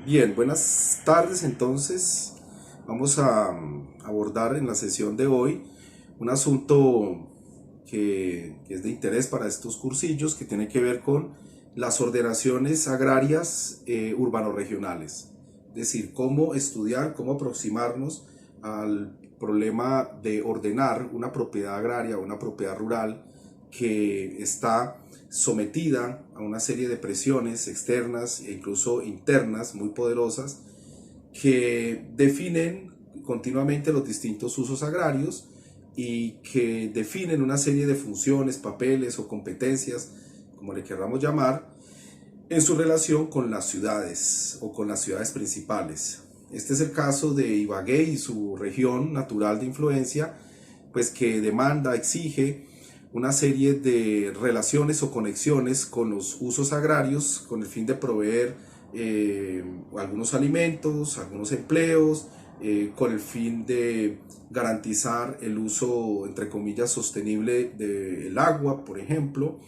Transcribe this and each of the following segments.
Bien, buenas tardes. Entonces, vamos a abordar en la sesión de hoy un asunto que es de interés para estos cursillos, que tiene que ver con las ordenaciones agrarias urbano-regionales. Es decir, cómo estudiar, cómo aproximarnos al problema de ordenar una propiedad agraria o una propiedad rural que está sometida a una serie de presiones externas e incluso internas muy poderosas que definen continuamente los distintos usos agrarios y que definen una serie de funciones, papeles o competencias, como le queramos llamar, en su relación con las ciudades o con las ciudades principales. Este es el caso de Ibagué y su región natural de influencia, pues que demanda, exige una serie de relaciones o conexiones con los usos agrarios con el fin de proveer algunos alimentos, algunos empleos, con el fin de garantizar el uso, entre comillas, sostenible del agua, por ejemplo,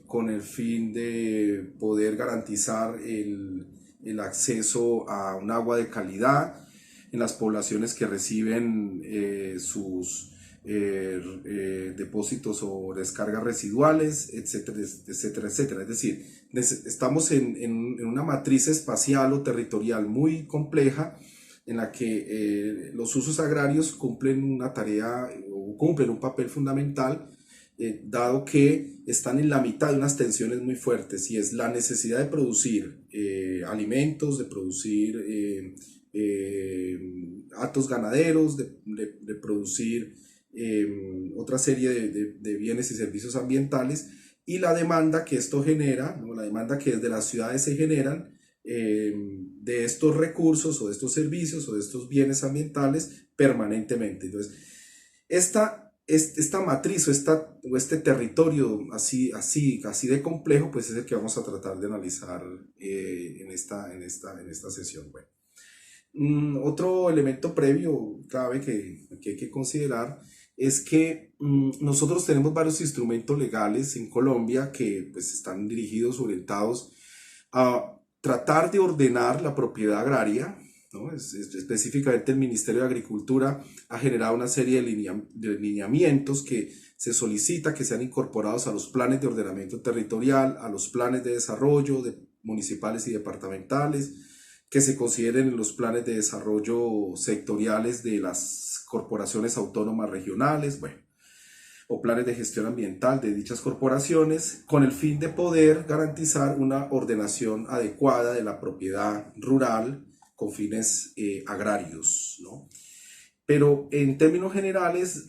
con el fin de poder garantizar el acceso a un agua de calidad en las poblaciones que reciben sus depósitos o descargas residuales, etcétera, etcétera, etcétera. Es decir, estamos en una matriz espacial o territorial muy compleja en la que los usos agrarios cumplen una tarea o cumplen un papel fundamental, dado que están en la mitad de unas tensiones muy fuertes, y es la necesidad de producir alimentos, de producir actos ganaderos, de producir otra serie de bienes y servicios ambientales, y la demanda que esto genera, ¿no? La demanda que desde las ciudades se generan de estos recursos o de estos servicios o de estos bienes ambientales permanentemente. Entonces, esta matriz o este territorio así de complejo, pues es el que vamos a tratar de analizar en esta sesión. Bueno, otro elemento previo clave que hay que considerar es que nosotros tenemos varios instrumentos legales en Colombia que pues, están dirigidos, orientados a tratar de ordenar la propiedad agraria, ¿no? Específicamente el Ministerio de Agricultura ha generado una serie de lineamientos que se solicita que sean incorporados a los planes de ordenamiento territorial, a los planes de desarrollo municipales y departamentales, que se consideren en los planes de desarrollo sectoriales de las corporaciones autónomas regionales, bueno, o planes de gestión ambiental de dichas corporaciones, con el fin de poder garantizar una ordenación adecuada de la propiedad rural con fines agrarios, ¿no? Pero en términos generales,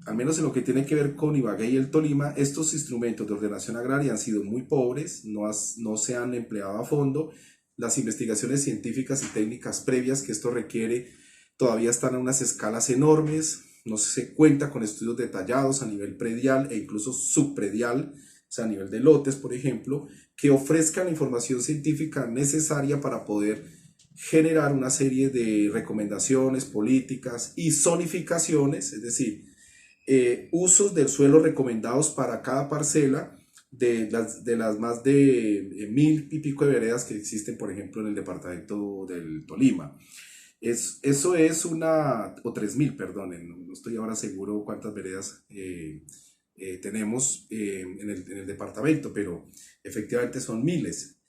al menos en lo que tiene que ver con Ibagué y el Tolima, estos instrumentos de ordenación agraria han sido muy pobres, no se han empleado a fondo. Las investigaciones científicas y técnicas previas que esto requiere todavía están a unas escalas enormes, no se cuenta con estudios detallados a nivel predial e incluso subpredial, o sea, a nivel de lotes, por ejemplo, que ofrezcan la información científica necesaria para poder generar una serie de recomendaciones, políticas y zonificaciones, es decir, usos del suelo recomendados para cada parcela de las más de 1000 y pico de veredas que existen, por ejemplo, en el departamento del Tolima. Eso es o 3000, perdonen, no estoy ahora seguro cuántas veredas tenemos en el departamento, pero efectivamente son miles.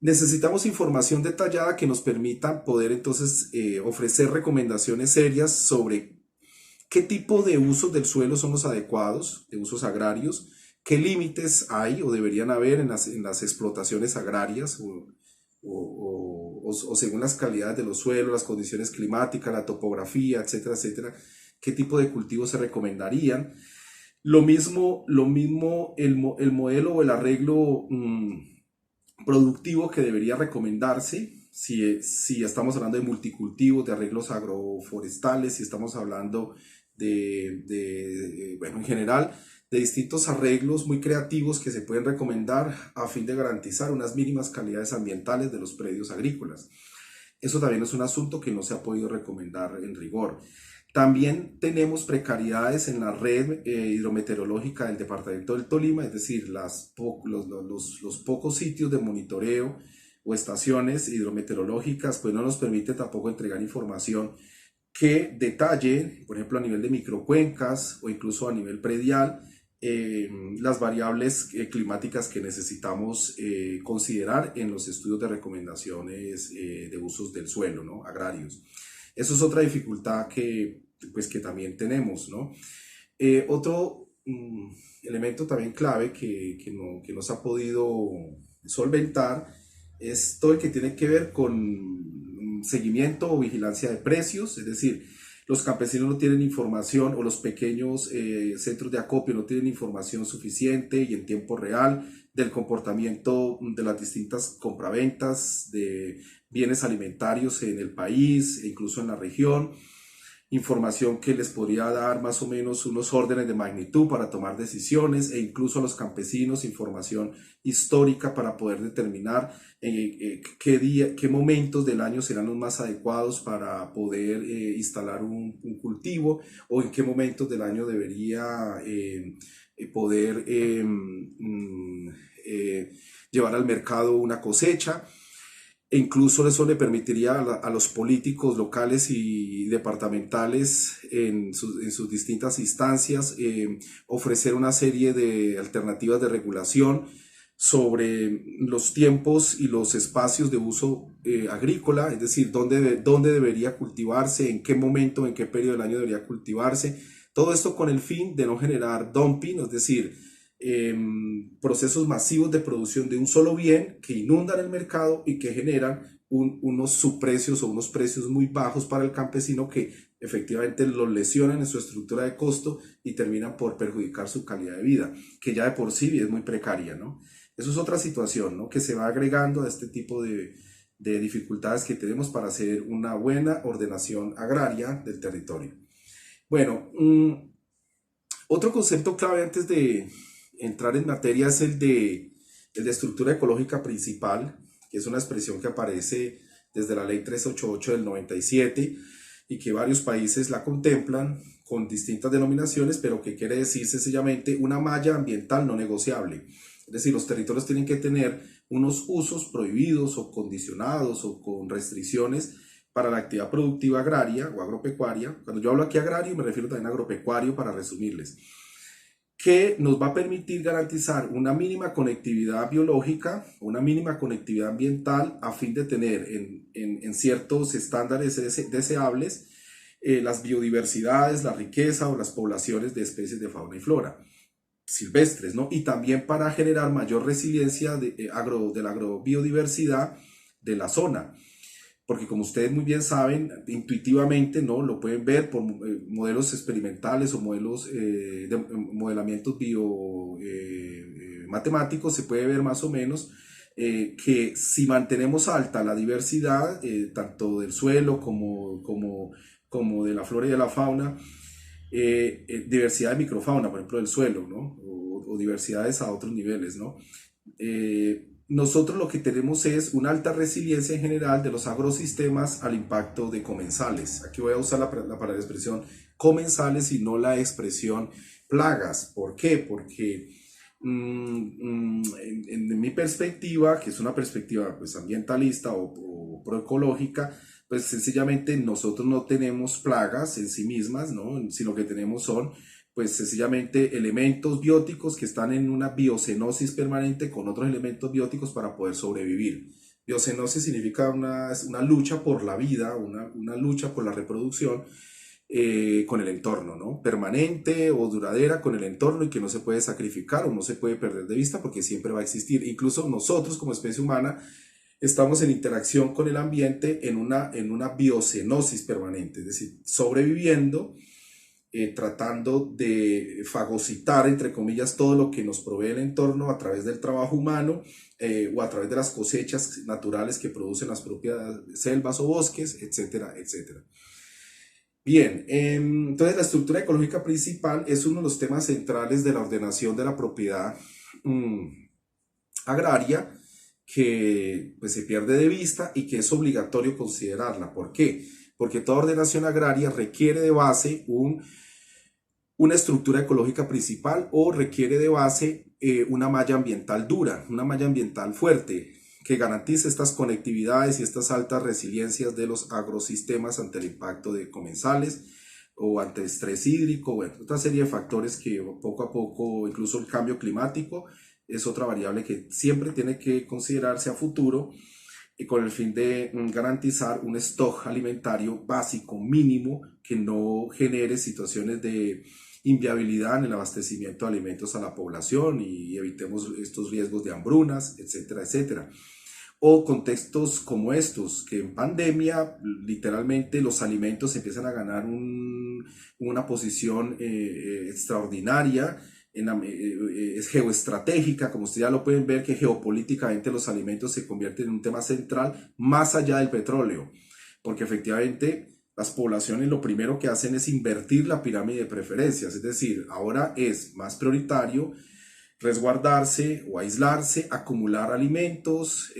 Necesitamos información detallada que nos permita poder entonces ofrecer recomendaciones serias sobre qué tipo de usos del suelo son los adecuados, de usos agrarios, qué límites hay o deberían haber en las explotaciones agrarias o según las calidades de los suelos, las condiciones climáticas, la topografía, etcétera, etcétera, qué tipo de cultivos se recomendarían. Lo mismo el modelo o el arreglo productivo que debería recomendarse, si estamos hablando de multicultivos, de arreglos agroforestales, si estamos hablando bueno, en general, de distintos arreglos muy creativos que se pueden recomendar a fin de garantizar unas mínimas calidades ambientales de los predios agrícolas. Eso también es un asunto que no se ha podido recomendar en rigor. También tenemos precariedades en la red hidrometeorológica del departamento del Tolima, es decir, los pocos sitios de monitoreo o estaciones hidrometeorológicas, pues no nos permite tampoco entregar información que detalle, por ejemplo, a nivel de microcuencas o incluso a nivel predial, las variables climáticas que necesitamos considerar en los estudios de recomendaciones de usos del suelo, ¿no? Agrarios. Eso es otra dificultad pues, que también tenemos, ¿no? Otro elemento también clave que no se ha podido solventar es todo el que tiene que ver con seguimiento o vigilancia de precios, es decir, los campesinos no tienen información o los pequeños centros de acopio no tienen información suficiente y en tiempo real del comportamiento de las distintas compraventas de bienes alimentarios en el país e incluso en la región, información que les podría dar más o menos unos órdenes de magnitud para tomar decisiones e incluso a los campesinos información histórica para poder determinar qué momentos del año serán los más adecuados para poder instalar un cultivo o en qué momentos del año debería poder llevar al mercado una cosecha e incluso eso le permitiría a los políticos locales y departamentales en sus distintas instancias ofrecer una serie de alternativas de regulación sobre los tiempos y los espacios de uso agrícola, es decir, dónde debería cultivarse, en qué momento, en qué periodo del año debería cultivarse. Todo esto con el fin de no generar dumping, es decir, procesos masivos de producción de un solo bien que inundan el mercado y que generan unos subprecios o unos precios muy bajos para el campesino que efectivamente lo lesionan en su estructura de costo y terminan por perjudicar su calidad de vida, que ya de por sí es muy precaria, ¿no? Eso es otra situación, ¿no? Que se va agregando a este tipo de dificultades que tenemos para hacer una buena ordenación agraria del territorio. Bueno, otro concepto clave antes de entrar en materia es el de estructura ecológica principal, que es una expresión que aparece desde la ley 388 del 97 y que varios países la contemplan con distintas denominaciones, pero que quiere decir sencillamente una malla ambiental no negociable. Es decir, los territorios tienen que tener unos usos prohibidos o condicionados o con restricciones para la actividad productiva agraria o agropecuaria. Cuando yo hablo aquí agrario me refiero también a agropecuario para resumirles, que nos va a permitir garantizar una mínima conectividad biológica, una mínima conectividad ambiental a fin de tener en ciertos estándares deseables las biodiversidades, la riqueza o las poblaciones de especies de fauna y flora silvestres, ¿no? Y también para generar mayor resiliencia de la agrobiodiversidad de la zona. Porque como ustedes muy bien saben, intuitivamente, ¿no? Lo pueden ver por modelos experimentales o modelos de modelamientos matemáticos, se puede ver más o menos que si mantenemos alta la diversidad, tanto del suelo como de la flora y de la fauna, diversidad de microfauna, por ejemplo, del suelo, ¿no? O diversidades a otros niveles, ¿no? Nosotros lo que tenemos es una alta resiliencia en general de los agrosistemas al impacto de comensales. Aquí voy a usar la expresión comensales y no la expresión plagas. ¿Por qué? Porque en mi perspectiva, que es una perspectiva pues, ambientalista o proecológica, pues sencillamente nosotros no tenemos plagas en sí mismas, ¿no? Sino que tenemos son pues sencillamente elementos bióticos que están en una biocenosis permanente con otros elementos bióticos para poder sobrevivir. Biocenosis significa una lucha por la vida, una lucha por la reproducción con el entorno, ¿no? Permanente o duradera con el entorno y que no se puede sacrificar o no se puede perder de vista porque siempre va a existir. Incluso nosotros como especie humana estamos en interacción con el ambiente en una biocenosis permanente, es decir, sobreviviendo, tratando de fagocitar, entre comillas, todo lo que nos provee el entorno a través del trabajo humano o a través de las cosechas naturales que producen las propias selvas o bosques, etcétera, etcétera. Bien, entonces la estructura ecológica principal es uno de los temas centrales de la ordenación de la propiedad agraria que pues, se pierde de vista y que es obligatorio considerarla. ¿Por qué? Porque toda ordenación agraria requiere de base una estructura ecológica principal o requiere de base una malla ambiental dura, una malla ambiental fuerte, que garantice estas conectividades y estas altas resiliencias de los agrosistemas ante el impacto de comensales o ante estrés hídrico, bueno, otra serie de factores que poco a poco, incluso el cambio climático, es otra variable que siempre tiene que considerarse a futuro y con el fin de garantizar un stock alimentario básico mínimo que no genere situaciones de inviabilidad en el abastecimiento de alimentos a la población y evitemos estos riesgos de hambrunas, etcétera, etcétera. O contextos como estos, que en pandemia literalmente los alimentos empiezan a ganar una posición extraordinaria, es geoestratégica, como ustedes ya lo pueden ver, que geopolíticamente los alimentos se convierten en un tema central más allá del petróleo, porque efectivamente las poblaciones lo primero que hacen es invertir la pirámide de preferencias, es decir, ahora es más prioritario resguardarse o aislarse, acumular alimentos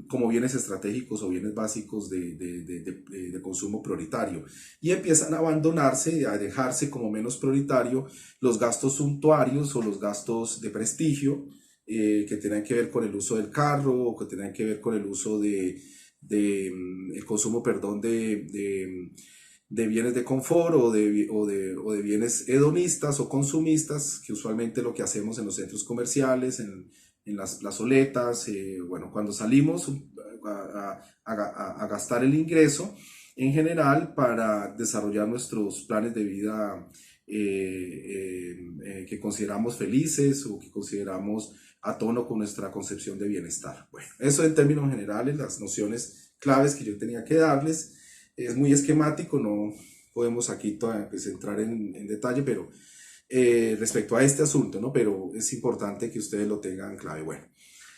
como bienes estratégicos o bienes básicos de consumo prioritario y empiezan a abandonarse, a dejarse como menos prioritario los gastos suntuarios o los gastos de prestigio que tienen que ver con el uso del carro o que tienen que ver con el uso el consumo, perdón, de bienes de confort o de bienes hedonistas o consumistas, que usualmente lo que hacemos en los centros comerciales, en las plazoletas, bueno, cuando salimos a gastar el ingreso en general para desarrollar nuestros planes de vida que consideramos felices o que consideramos a tono con nuestra concepción de bienestar. Bueno, eso en términos generales, las nociones claves que yo tenía que darles. Es muy esquemático, no podemos aquí todavía pues, entrar en detalle, pero respecto a este asunto, ¿no? Pero es importante que ustedes lo tengan clave. Bueno,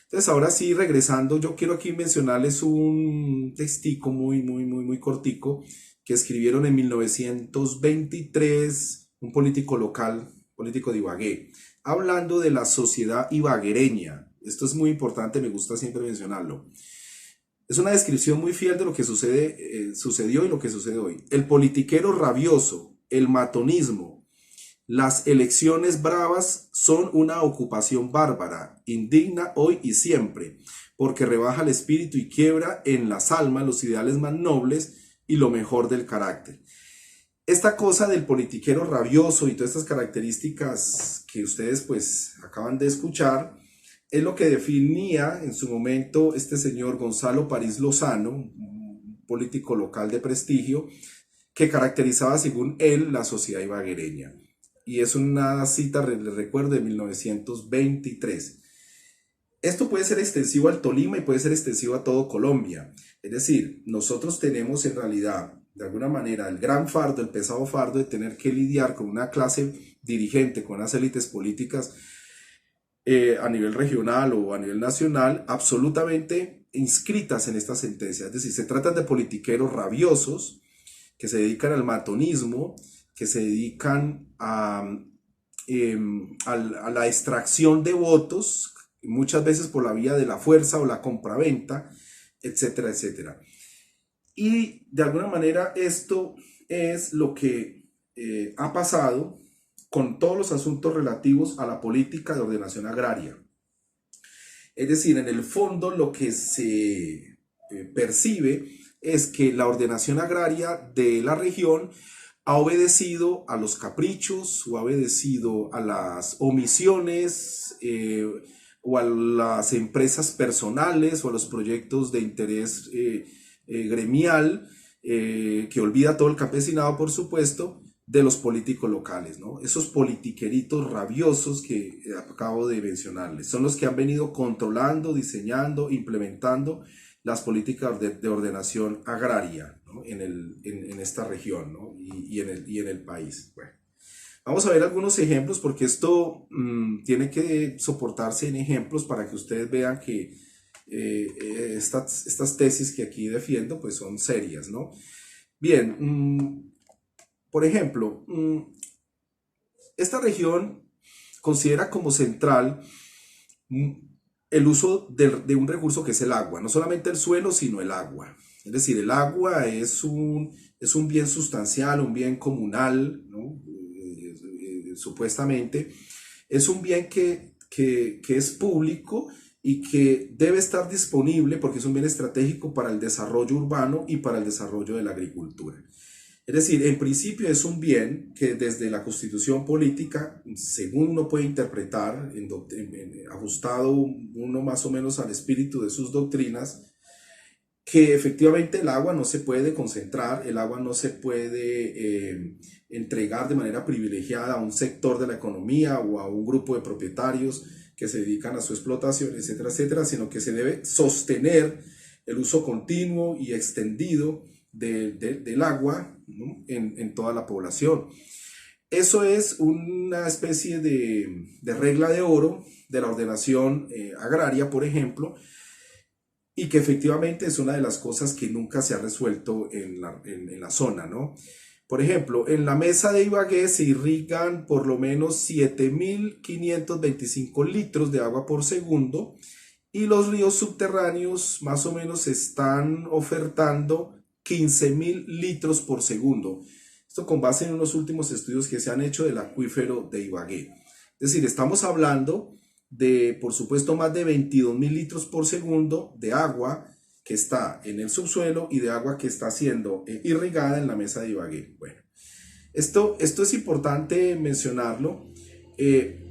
entonces ahora sí, regresando, yo quiero aquí mencionarles un textico muy cortico que escribieron en 1923 un político local, político de Ibagué, hablando de la sociedad ibaguereña. Esto es muy importante, me gusta siempre mencionarlo. Es una descripción muy fiel de lo que sucedió y lo que sucede hoy. El politiquero rabioso, el matonismo, las elecciones bravas son una ocupación bárbara, indigna hoy y siempre, porque rebaja el espíritu y quiebra en las almas los ideales más nobles y lo mejor del carácter. Esta cosa del politiquero rabioso y todas estas características que ustedes pues acaban de escuchar, es lo que definía en su momento este señor Gonzalo París Lozano, un político local de prestigio, que caracterizaba según él la sociedad ibaguereña. Y es una cita, les recuerdo, de 1923. Esto puede ser extensivo al Tolima y puede ser extensivo a todo Colombia. Es decir, nosotros tenemos en realidad, de alguna manera, el gran fardo, el pesado fardo de tener que lidiar con una clase dirigente, con unas élites políticas a nivel regional o a nivel nacional, absolutamente inscritas en esta sentencia. Es decir, se tratan de politiqueros rabiosos que se dedican al matonismo, que se dedican a la extracción de votos, muchas veces por la vía de la fuerza o la compraventa, etcétera, etcétera. Y de alguna manera esto es lo que ha pasado con todos los asuntos relativos a la política de ordenación agraria. Es decir, en el fondo lo que se percibe es que la ordenación agraria de la región ha obedecido a los caprichos o ha obedecido a las omisiones o a las empresas personales o a los proyectos de interés gremial que olvida todo el campesinado, por supuesto, de los políticos locales, ¿no? Esos politiqueritos rabiosos que acabo de mencionarles son los que han venido controlando, diseñando, implementando las políticas de ordenación agraria, ¿no? en esta región, ¿no? y en el país. Bueno, vamos a ver algunos ejemplos porque esto tiene que soportarse en ejemplos para que ustedes vean que estas tesis que aquí defiendo pues son serias, ¿no? Bien, por ejemplo, esta región considera como central el uso de un recurso que es el agua, no solamente el suelo, sino el agua. Es decir, el agua es un bien sustancial, un bien comunal, ¿no? Supuestamente. Es un bien que es público y que debe estar disponible porque es un bien estratégico para el desarrollo urbano y para el desarrollo de la agricultura. Es decir, en principio es un bien que desde la constitución política, según uno puede interpretar, ajustado uno más o menos al espíritu de sus doctrinas, que efectivamente el agua no se puede concentrar, el agua no se puede entregar de manera privilegiada a un sector de la economía o a un grupo de propietarios que se dedican a su explotación, etcétera, etcétera, sino que se debe sostener el uso continuo y extendido del agua, ¿no? En toda la población. Eso es una especie de regla de oro de la ordenación agraria, por ejemplo, y que efectivamente es una de las cosas que nunca se ha resuelto en la zona, ¿no? Por ejemplo, en la mesa de Ibagué se irrigan por lo menos 7.525 litros de agua por segundo y los ríos subterráneos más o menos están ofertando 15.000 litros por segundo. Esto con base en unos últimos estudios que se han hecho del acuífero de Ibagué. Es decir, estamos hablando de, por supuesto, más de 22.000 litros por segundo de agua que está en el subsuelo y de agua que está siendo irrigada en la mesa de Ibagué. Bueno, esto es importante mencionarlo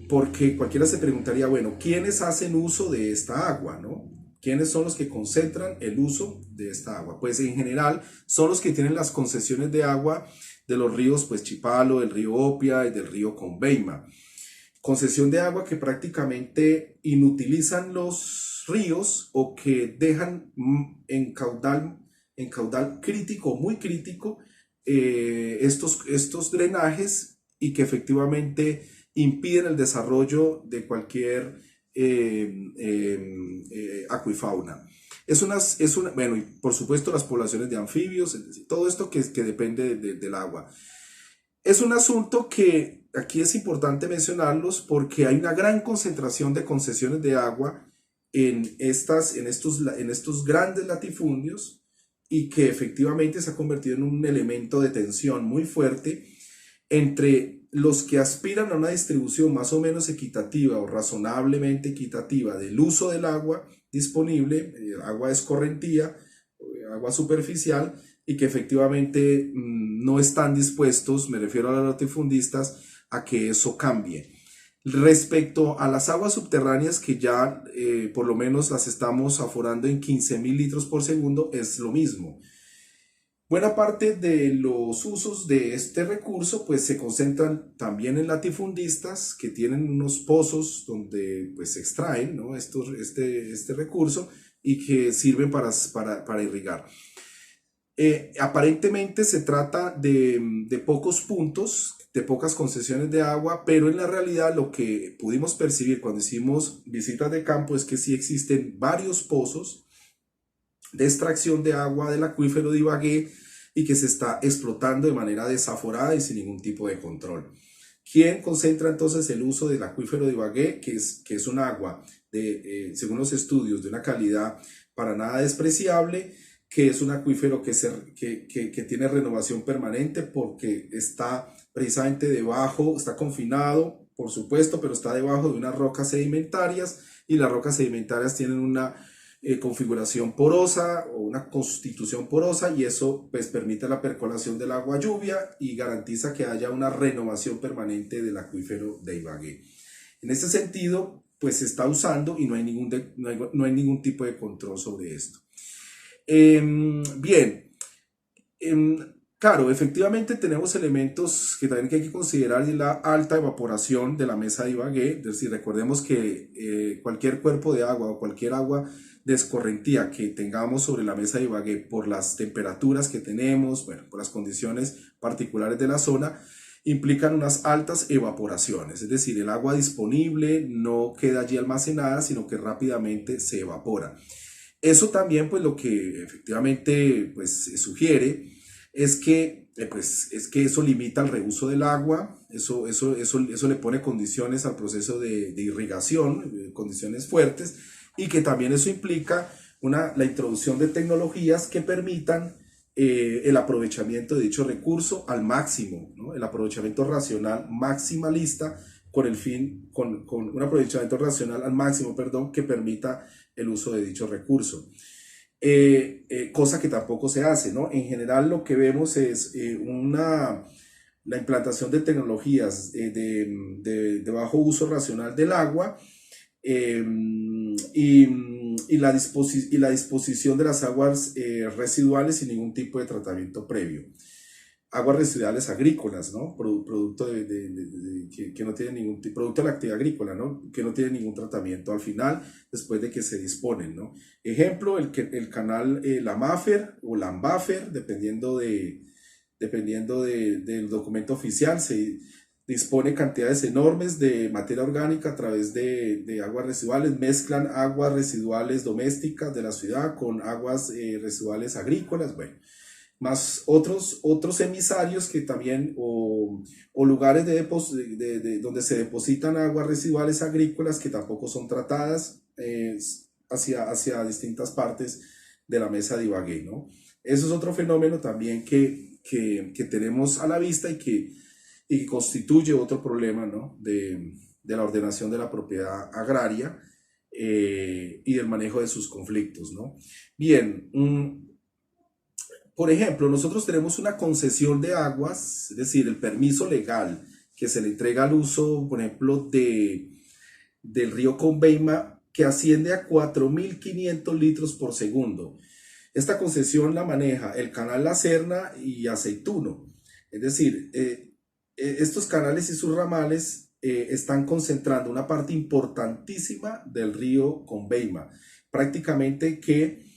porque cualquiera se preguntaría, bueno, ¿quiénes hacen uso de esta agua, no? ¿Quiénes son los que concentran el uso de esta agua? Pues en general son los que tienen las concesiones de agua de los ríos pues Chipalo, del río Opia y del río Conveima. Concesión de agua que prácticamente inutilizan los ríos o que dejan en caudal crítico, muy crítico, estos drenajes y que efectivamente impiden el desarrollo de cualquier acuifauna. Bueno, y por supuesto las poblaciones de anfibios, es decir, todo esto que depende del agua. Es un asunto que aquí es importante mencionarlos porque hay una gran concentración de concesiones de agua en estos grandes latifundios y que efectivamente se ha convertido en un elemento de tensión muy fuerte entre los que aspiran a una distribución más o menos equitativa o razonablemente equitativa del uso del agua disponible, agua escorrentía, agua superficial, y que efectivamente no están dispuestos, me refiero a los latifundistas, a que eso cambie. Respecto a las aguas subterráneas, que ya por lo menos las estamos aforando en 15.000 litros por segundo, es lo mismo. Buena parte de los usos de este recurso pues se concentran también en latifundistas que tienen unos pozos donde pues se extraen, ¿no? este recurso y que sirven para irrigar. Aparentemente se trata de pocos puntos, de pocas concesiones de agua, pero en la realidad lo que pudimos percibir cuando hicimos visitas de campo es que sí existen varios pozos de extracción de agua del acuífero de Ibagué y que se está explotando de manera desaforada y sin ningún tipo de control. ¿Quién concentra entonces el uso del acuífero de Ibagué, que es un agua, según los estudios, de una calidad para nada despreciable, que es un acuífero que tiene renovación permanente porque está precisamente debajo, está confinado, por supuesto, pero está debajo de unas rocas sedimentarias y las rocas sedimentarias tienen una configuración porosa o una constitución porosa y eso pues permite la percolación del agua lluvia y garantiza que haya una renovación permanente del acuífero de Ibagué. En este sentido pues se está usando y no hay ningún tipo de control sobre esto. Bien, claro, efectivamente tenemos elementos que también hay que considerar y la alta evaporación de la mesa de Ibagué. Es decir, recordemos que cualquier cuerpo de agua o cualquier agua de escorrentía que tengamos sobre la mesa de Ibagué por las temperaturas que tenemos, bueno, por las condiciones particulares de la zona, implican unas altas evaporaciones, es decir, el agua disponible no queda allí almacenada, sino que rápidamente se evapora. Eso también, pues lo que efectivamente pues, sugiere es que eso limita el reuso del agua, eso le pone condiciones al proceso de irrigación, condiciones fuertes, y que también eso implica la introducción de tecnologías que permitan el aprovechamiento de dicho recurso al máximo, ¿no? El aprovechamiento racional maximalista con un aprovechamiento racional al máximo, perdón, que permita el uso de dicho recurso. Cosa que tampoco se hace, ¿no? En general lo que vemos es la implantación de tecnologías de bajo uso racional del agua, eh, y la disposición de las aguas residuales sin ningún tipo de tratamiento previo. Aguas residuales agrícolas, ¿no? Producto que no tiene ningún producto de la actividad agrícola, ¿no? Que no tiene ningún tratamiento al final, después de que se disponen, ¿no? Ejemplo, el canal La Maffer o Lambafer, dependiendo del documento oficial, se dispone cantidades enormes de materia orgánica a través de aguas residuales, mezclan aguas residuales domésticas de la ciudad con aguas residuales agrícolas, bueno, más otros emisarios que también, o lugares donde se depositan aguas residuales agrícolas que tampoco son tratadas hacia distintas partes de la mesa de Ibagué, ¿no? Eso es otro fenómeno también que tenemos a la vista y que constituye otro problema, ¿no? de la ordenación de la propiedad agraria y del manejo de sus conflictos, ¿no? Bien, por ejemplo, nosotros tenemos una concesión de aguas, es decir, el permiso legal que se le entrega al uso, por ejemplo, del río Conveima, que asciende a 4.500 litros por segundo. Esta concesión la maneja el canal La Serna y Aceituno. Es decir, estos canales y sus ramales están concentrando una parte importantísima del río Conveima. Prácticamente que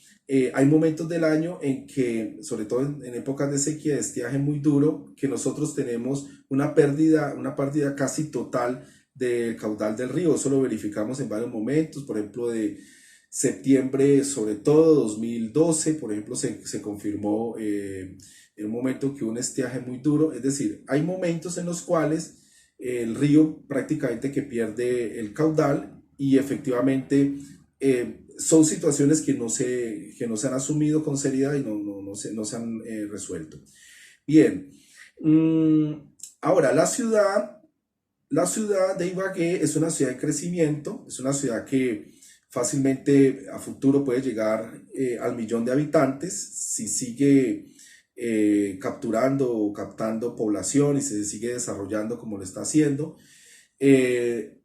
hay momentos del año en que, sobre todo en épocas de sequía, de estiaje muy duro, que nosotros tenemos una pérdida casi total del caudal del río. Eso lo verificamos en varios momentos, por ejemplo, de septiembre, sobre todo 2012, por ejemplo, se confirmó en un momento que hubo un estiaje muy duro. Es decir, hay momentos en los cuales el río prácticamente que pierde el caudal y efectivamente son situaciones que no se han asumido con seriedad y no se han resuelto. Bien, ahora la ciudad de Ibagué es una ciudad en crecimiento, es una ciudad que fácilmente a futuro puede llegar al 1.000.000 de habitantes si sigue capturando o captando población y se sigue desarrollando como lo está haciendo, e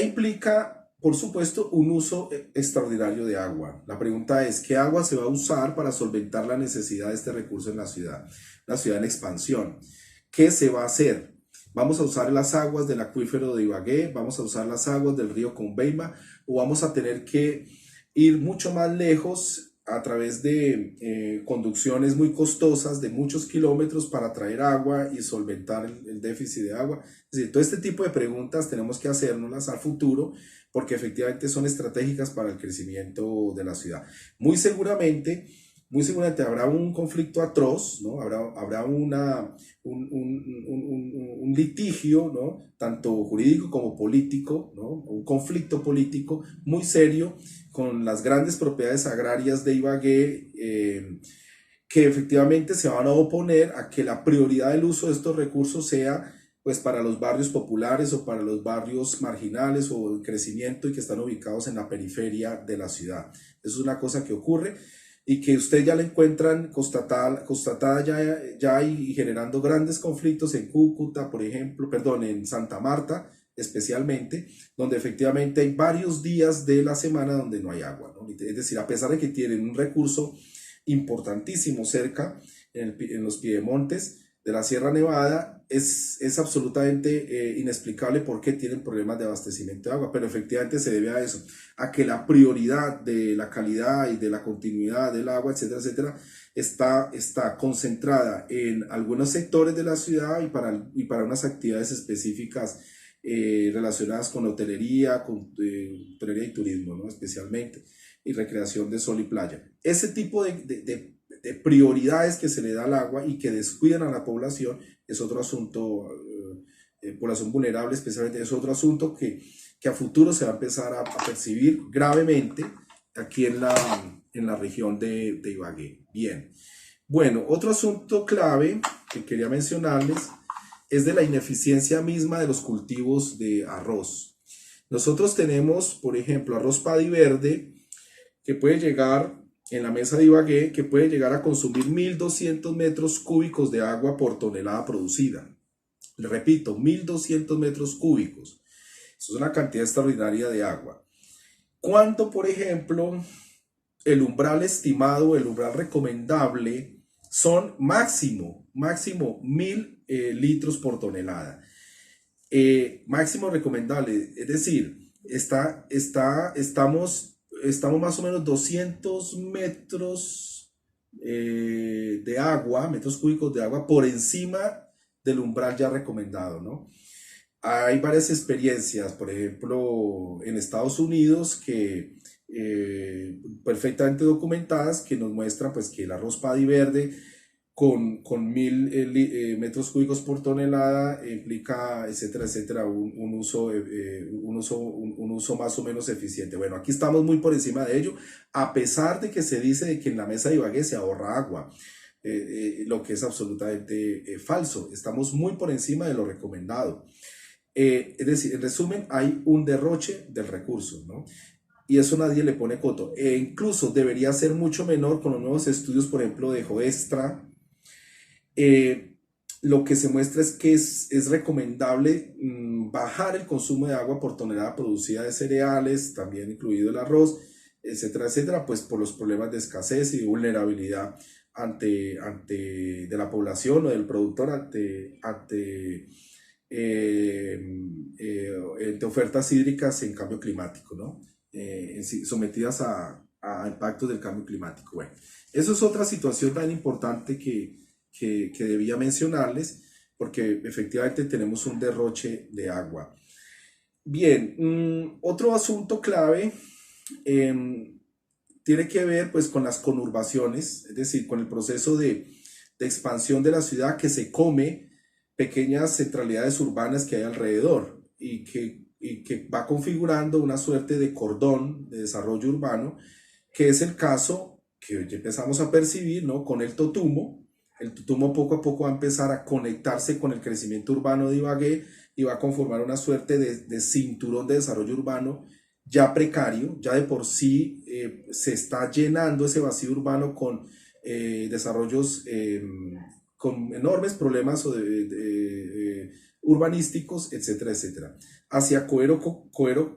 implica, por supuesto, un uso extraordinario de agua. La pregunta es, ¿qué agua se va a usar para solventar la necesidad de este recurso en la ciudad? Una ciudad en expansión. ¿Qué se va a hacer? ¿Vamos a usar las aguas del acuífero de Ibagué? ¿Vamos a usar las aguas del río Conveima? ¿O vamos a tener que ir mucho más lejos a través de conducciones muy costosas de muchos kilómetros para traer agua y solventar el déficit de agua? Es decir, todo este tipo de preguntas tenemos que hacernoslas al futuro porque efectivamente son estratégicas para el crecimiento de la ciudad. Muy seguramente habrá un conflicto atroz, ¿no? Habrá un litigio, ¿no? Tanto jurídico como político, ¿no? Un conflicto político muy serio con las grandes propiedades agrarias de Ibagué, que efectivamente se van a oponer a que la prioridad del uso de estos recursos sea pues para los barrios populares o para los barrios marginales o en crecimiento y que están ubicados en la periferia de la ciudad. Eso es una cosa que ocurre y que ustedes ya la encuentran constatada ya y generando grandes conflictos en Cúcuta, por ejemplo, perdón, en Santa Marta especialmente, donde efectivamente hay varios días de la semana donde no hay agua, ¿no? Es decir, a pesar de que tienen un recurso importantísimo cerca en los piedemontes de la Sierra Nevada, es absolutamente inexplicable por qué tienen problemas de abastecimiento de agua, pero efectivamente se debe a eso, a que la prioridad de la calidad y de la continuidad del agua, etcétera, etcétera, está concentrada en algunos sectores de la ciudad y para unas actividades específicas relacionadas con hotelería, hotelería y turismo, ¿no? Especialmente, y recreación de sol y playa. Ese tipo de prioridades que se le da al agua y que descuidan a la población es otro asunto, población vulnerable especialmente, es otro asunto que a futuro se va a empezar a percibir gravemente aquí en la región de Ibagué. Bien, bueno, otro asunto clave que quería mencionarles es de la ineficiencia misma de los cultivos de arroz. Nosotros tenemos, por ejemplo, arroz paddy verde, que puede llegar en la mesa de Ibagué, que puede llegar a consumir 1.200 metros cúbicos de agua por tonelada producida. Le repito, 1.200 metros cúbicos. Eso es una cantidad extraordinaria de agua. Cuando, por ejemplo, el umbral estimado, el umbral recomendable son máximo 1.000 litros por tonelada. Máximo recomendable, es decir, estamos más o menos 200 metros de agua, metros cúbicos de agua por encima del umbral ya recomendado, ¿no? Hay varias experiencias, por ejemplo, en Estados Unidos que perfectamente documentadas que nos muestran pues que el arroz paddy verde con 1.000 metros cúbicos por tonelada implica, etcétera, etcétera, un uso más o menos eficiente. Bueno, aquí estamos muy por encima de ello, a pesar de que se dice de que en la mesa de Ibagué se ahorra agua, lo que es absolutamente falso. Estamos muy por encima de lo recomendado. Es decir, en resumen, hay un derroche del recurso, ¿no? Y eso nadie le pone coto. Incluso debería ser mucho menor con los nuevos estudios, por ejemplo, de Joestra. Eh, lo que se muestra es que es recomendable bajar el consumo de agua por tonelada producida de cereales, también incluido el arroz, etcétera, etcétera, pues por los problemas de escasez y vulnerabilidad de la población o del productor ante ofertas hídricas en cambio climático, ¿no? Sometidas a impactos del cambio climático. Bueno, eso es otra situación tan importante que debía mencionarles, porque efectivamente tenemos un derroche de agua. Bien, otro asunto clave tiene que ver pues con las conurbaciones, es decir, con el proceso de expansión de la ciudad que se come pequeñas centralidades urbanas que hay alrededor y que va configurando una suerte de cordón de desarrollo urbano, que es el caso que ya empezamos a percibir, ¿no? Con el Totumo. El Totumo poco a poco va a empezar a conectarse con el crecimiento urbano de Ibagué y va a conformar una suerte de cinturón de desarrollo urbano ya precario, ya de por sí se está llenando ese vacío urbano con desarrollos con enormes problemas urbanísticos, etcétera, etcétera. Hacia Coello Cocora,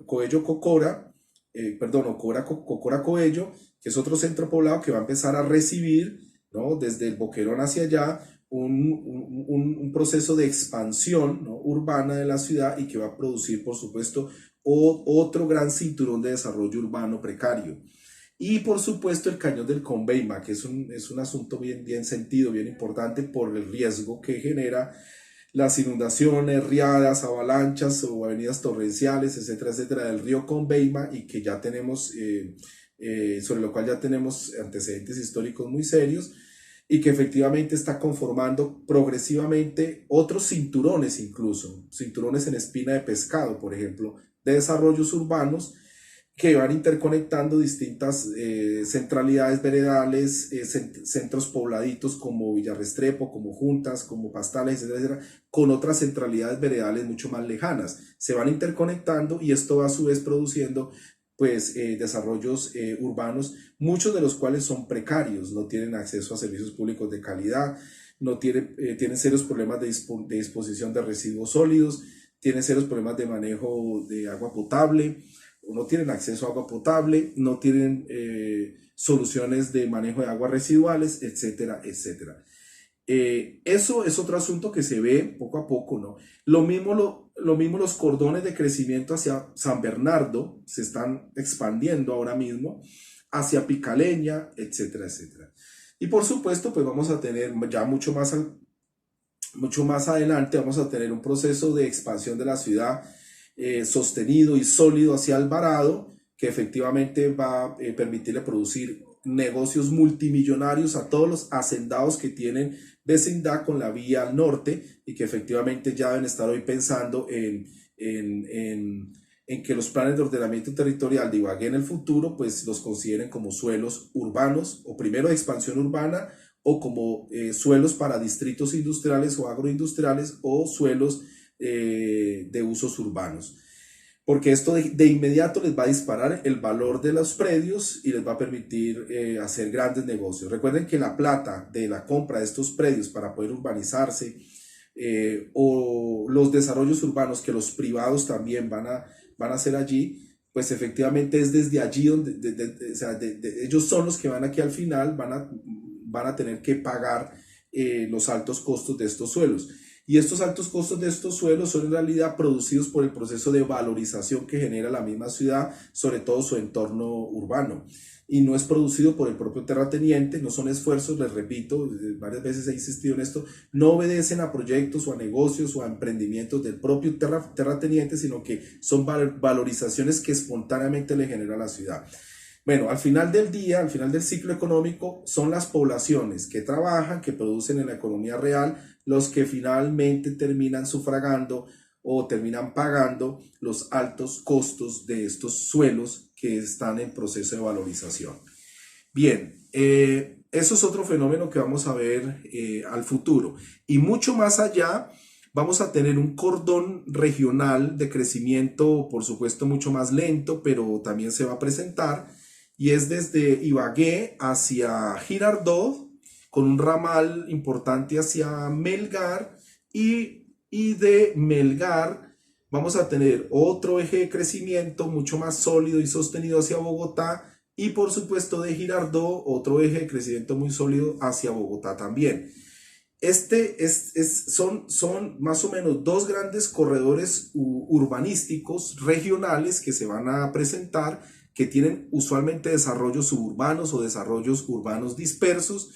Cocora Coello, que es otro centro poblado que va a empezar a recibir, ¿no? Desde el Boquerón hacia allá, un proceso de expansión, ¿no? Urbana de la ciudad y que va a producir, por supuesto, otro gran cinturón de desarrollo urbano precario. Y por supuesto el cañón del Conveima, que es un asunto bien sentido, bien importante por el riesgo que genera las inundaciones, riadas, avalanchas o avenidas torrenciales, etcétera, etcétera, del río Conveima y que ya tenemos, sobre lo cual ya tenemos antecedentes históricos muy serios y que efectivamente está conformando progresivamente otros cinturones incluso, cinturones en espina de pescado, por ejemplo, de desarrollos urbanos que van interconectando distintas centralidades veredales, centros pobladitos como Villarrestrepo, como Juntas, como Pastales, etcétera, con otras centralidades veredales mucho más lejanas. Se van interconectando y esto va a su vez produciendo pues desarrollos urbanos, muchos de los cuales son precarios, no tienen acceso a servicios públicos de calidad, no tienen serios problemas de disposición de residuos sólidos, tienen serios problemas de manejo de agua potable, no tienen acceso a agua potable, no tienen soluciones de manejo de aguas residuales, etcétera, etcétera. Eso es otro asunto que se ve poco a poco, ¿no? Lo mismo los cordones de crecimiento hacia San Bernardo se están expandiendo ahora mismo, hacia Picaleña, etcétera, etcétera. Y por supuesto, pues vamos a tener ya mucho más adelante, vamos a tener un proceso de expansión de la ciudad sostenido y sólido hacia Alvarado, que efectivamente va a permitirle producir negocios multimillonarios a todos los hacendados que tienen vecindad con la vía al norte y que efectivamente ya deben estar hoy pensando en que los planes de ordenamiento territorial de Ibagué en el futuro pues los consideren como suelos urbanos o primero de expansión urbana o como suelos para distritos industriales o agroindustriales o suelos de usos urbanos. Porque esto de inmediato les va a disparar el valor de los predios y les va a permitir hacer grandes negocios. Recuerden que la plata de la compra de estos predios para poder urbanizarse, o los desarrollos urbanos que los privados también van a hacer allí, pues efectivamente es desde allí donde o sea, ellos son los que van aquí al final, van a tener que pagar los altos costos de estos suelos. Y estos altos costos de estos suelos son en realidad producidos por el proceso de valorización que genera la misma ciudad, sobre todo su entorno urbano. Y no es producido por el propio terrateniente, no son esfuerzos, les repito, varias veces he insistido en esto, no obedecen a proyectos o a negocios o a emprendimientos del propio terrateniente, sino que son valorizaciones que espontáneamente le genera a la ciudad. Bueno, al final del día, al final del ciclo económico, son las poblaciones que trabajan, que producen en la economía real, los que finalmente terminan sufragando o terminan pagando los altos costos de estos suelos que están en proceso de valorización. Bien, eso es otro fenómeno que vamos a ver al futuro. Y mucho más allá, vamos a tener un cordón regional de crecimiento, por supuesto, mucho más lento, pero también se va a presentar. Y es desde Ibagué hacia Girardot, con un ramal importante hacia Melgar, y de Melgar vamos a tener otro eje de crecimiento mucho más sólido y sostenido hacia Bogotá, y por supuesto de Girardot otro eje de crecimiento muy sólido hacia Bogotá también. Son más o menos dos grandes corredores urbanísticos regionales que se van a presentar, que tienen usualmente desarrollos suburbanos o desarrollos urbanos dispersos,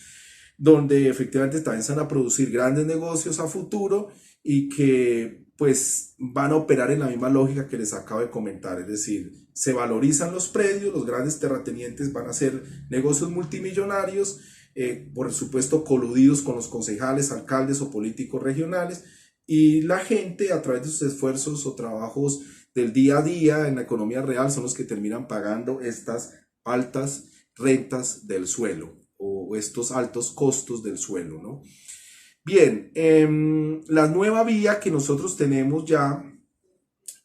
donde efectivamente también se van a producir grandes negocios a futuro y que pues van a operar en la misma lógica que les acabo de comentar, es decir, se valorizan los predios, los grandes terratenientes van a hacer negocios multimillonarios, por supuesto coludidos con los concejales, alcaldes o políticos regionales, y la gente a través de sus esfuerzos o trabajos del día a día en la economía real son los que terminan pagando estas altas rentas del suelo o estos altos costos del suelo, ¿no? Bien, la nueva vía que nosotros tenemos ya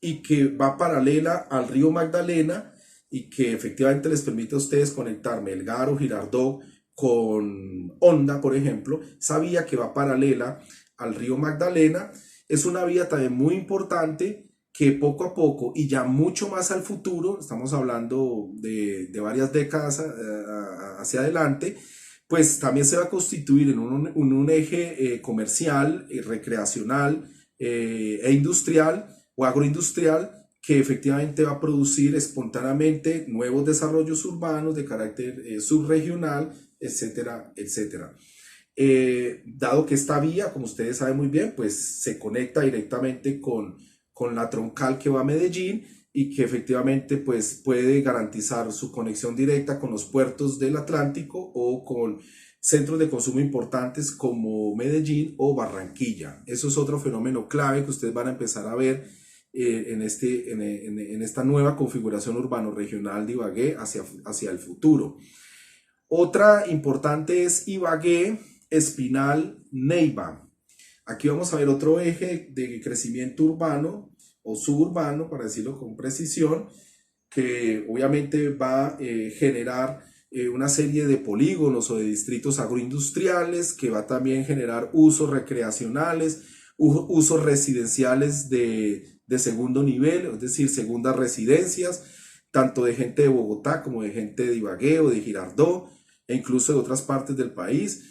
y que va paralela al río Magdalena y que efectivamente les permite a ustedes conectar Melgar o Girardot con Honda, por ejemplo, esa vía que va paralela al río Magdalena es una vía también muy importante que poco a poco y ya mucho más al futuro, estamos hablando de varias décadas hacia adelante, pues también se va a constituir en un eje comercial, recreacional e industrial o agroindustrial que efectivamente va a producir espontáneamente nuevos desarrollos urbanos de carácter subregional, etcétera, etcétera. Dado que esta vía, como ustedes saben muy bien, pues se conecta directamente con la troncal que va a Medellín y que efectivamente pues puede garantizar su conexión directa con los puertos del Atlántico o con centros de consumo importantes como Medellín o Barranquilla. Eso es otro fenómeno clave que ustedes van a empezar a ver en esta nueva configuración urbano-regional de Ibagué hacia el futuro. Otra importante es Ibagué, Espinal, Neiva. Aquí vamos a ver otro eje de crecimiento urbano o suburbano, para decirlo con precisión, que obviamente va a generar una serie de polígonos o de distritos agroindustriales, que va a también generar usos recreacionales, usos residenciales de segundo nivel, es decir, segundas residencias, tanto de gente de Bogotá como de gente de Ibagué o de Girardot, e incluso de otras partes del país,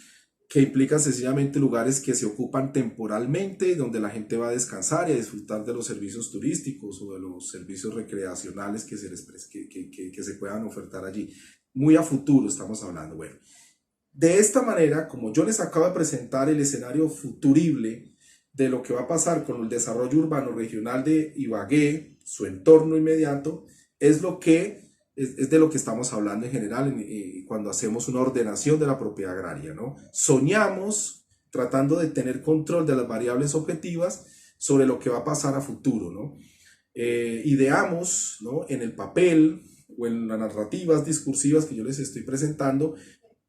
que implican sencillamente lugares que se ocupan temporalmente, donde la gente va a descansar y a disfrutar de los servicios turísticos o de los servicios recreacionales que se puedan ofertar allí. Muy a futuro estamos hablando. Bueno, de esta manera, como yo les acabo de presentar el escenario futurible de lo que va a pasar con el desarrollo urbano regional de Ibagué, su entorno inmediato, es de lo que estamos hablando en general cuando hacemos una ordenación de la propiedad agraria, ¿no? Soñamos tratando de tener control de las variables objetivas sobre lo que va a pasar a futuro, ¿no? Ideamos, ¿no?, en el papel o en las narrativas discursivas que yo les estoy presentando,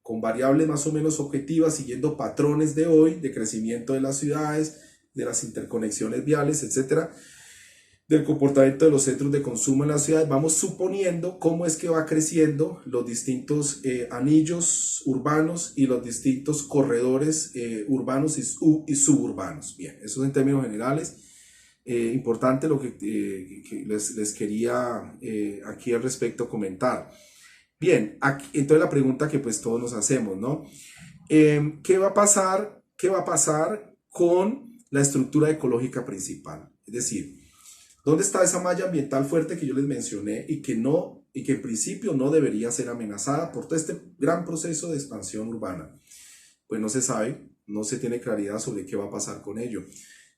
con variables más o menos objetivas, siguiendo patrones de hoy, de crecimiento de las ciudades, de las interconexiones viales, etcétera, del comportamiento de los centros de consumo en la ciudad. Vamos suponiendo cómo es que va creciendo los distintos anillos urbanos y los distintos corredores urbanos y suburbanos. Bien, eso es en términos generales. Importante lo que les quería aquí al respecto comentar. Bien, aquí, entonces la pregunta que pues todos nos hacemos, ¿no? ¿Qué va a pasar? ¿Qué va a pasar con la estructura ecológica principal? Es decir, ¿dónde está esa malla ambiental fuerte que yo les mencioné y que en principio no debería ser amenazada por todo este gran proceso de expansión urbana? Pues no se sabe, no se tiene claridad sobre qué va a pasar con ello.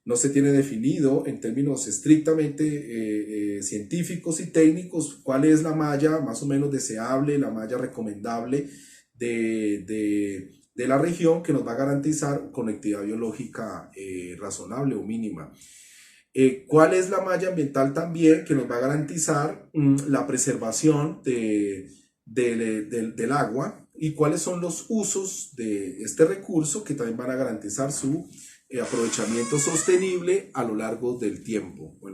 No se tiene definido en términos estrictamente científicos y técnicos cuál es la malla más o menos deseable, la malla recomendable de la región que nos va a garantizar conectividad biológica razonable o mínima. ¿Cuál es la malla ambiental también que nos va a garantizar la preservación del agua y cuáles son los usos de este recurso que también van a garantizar su aprovechamiento sostenible a lo largo del tiempo o en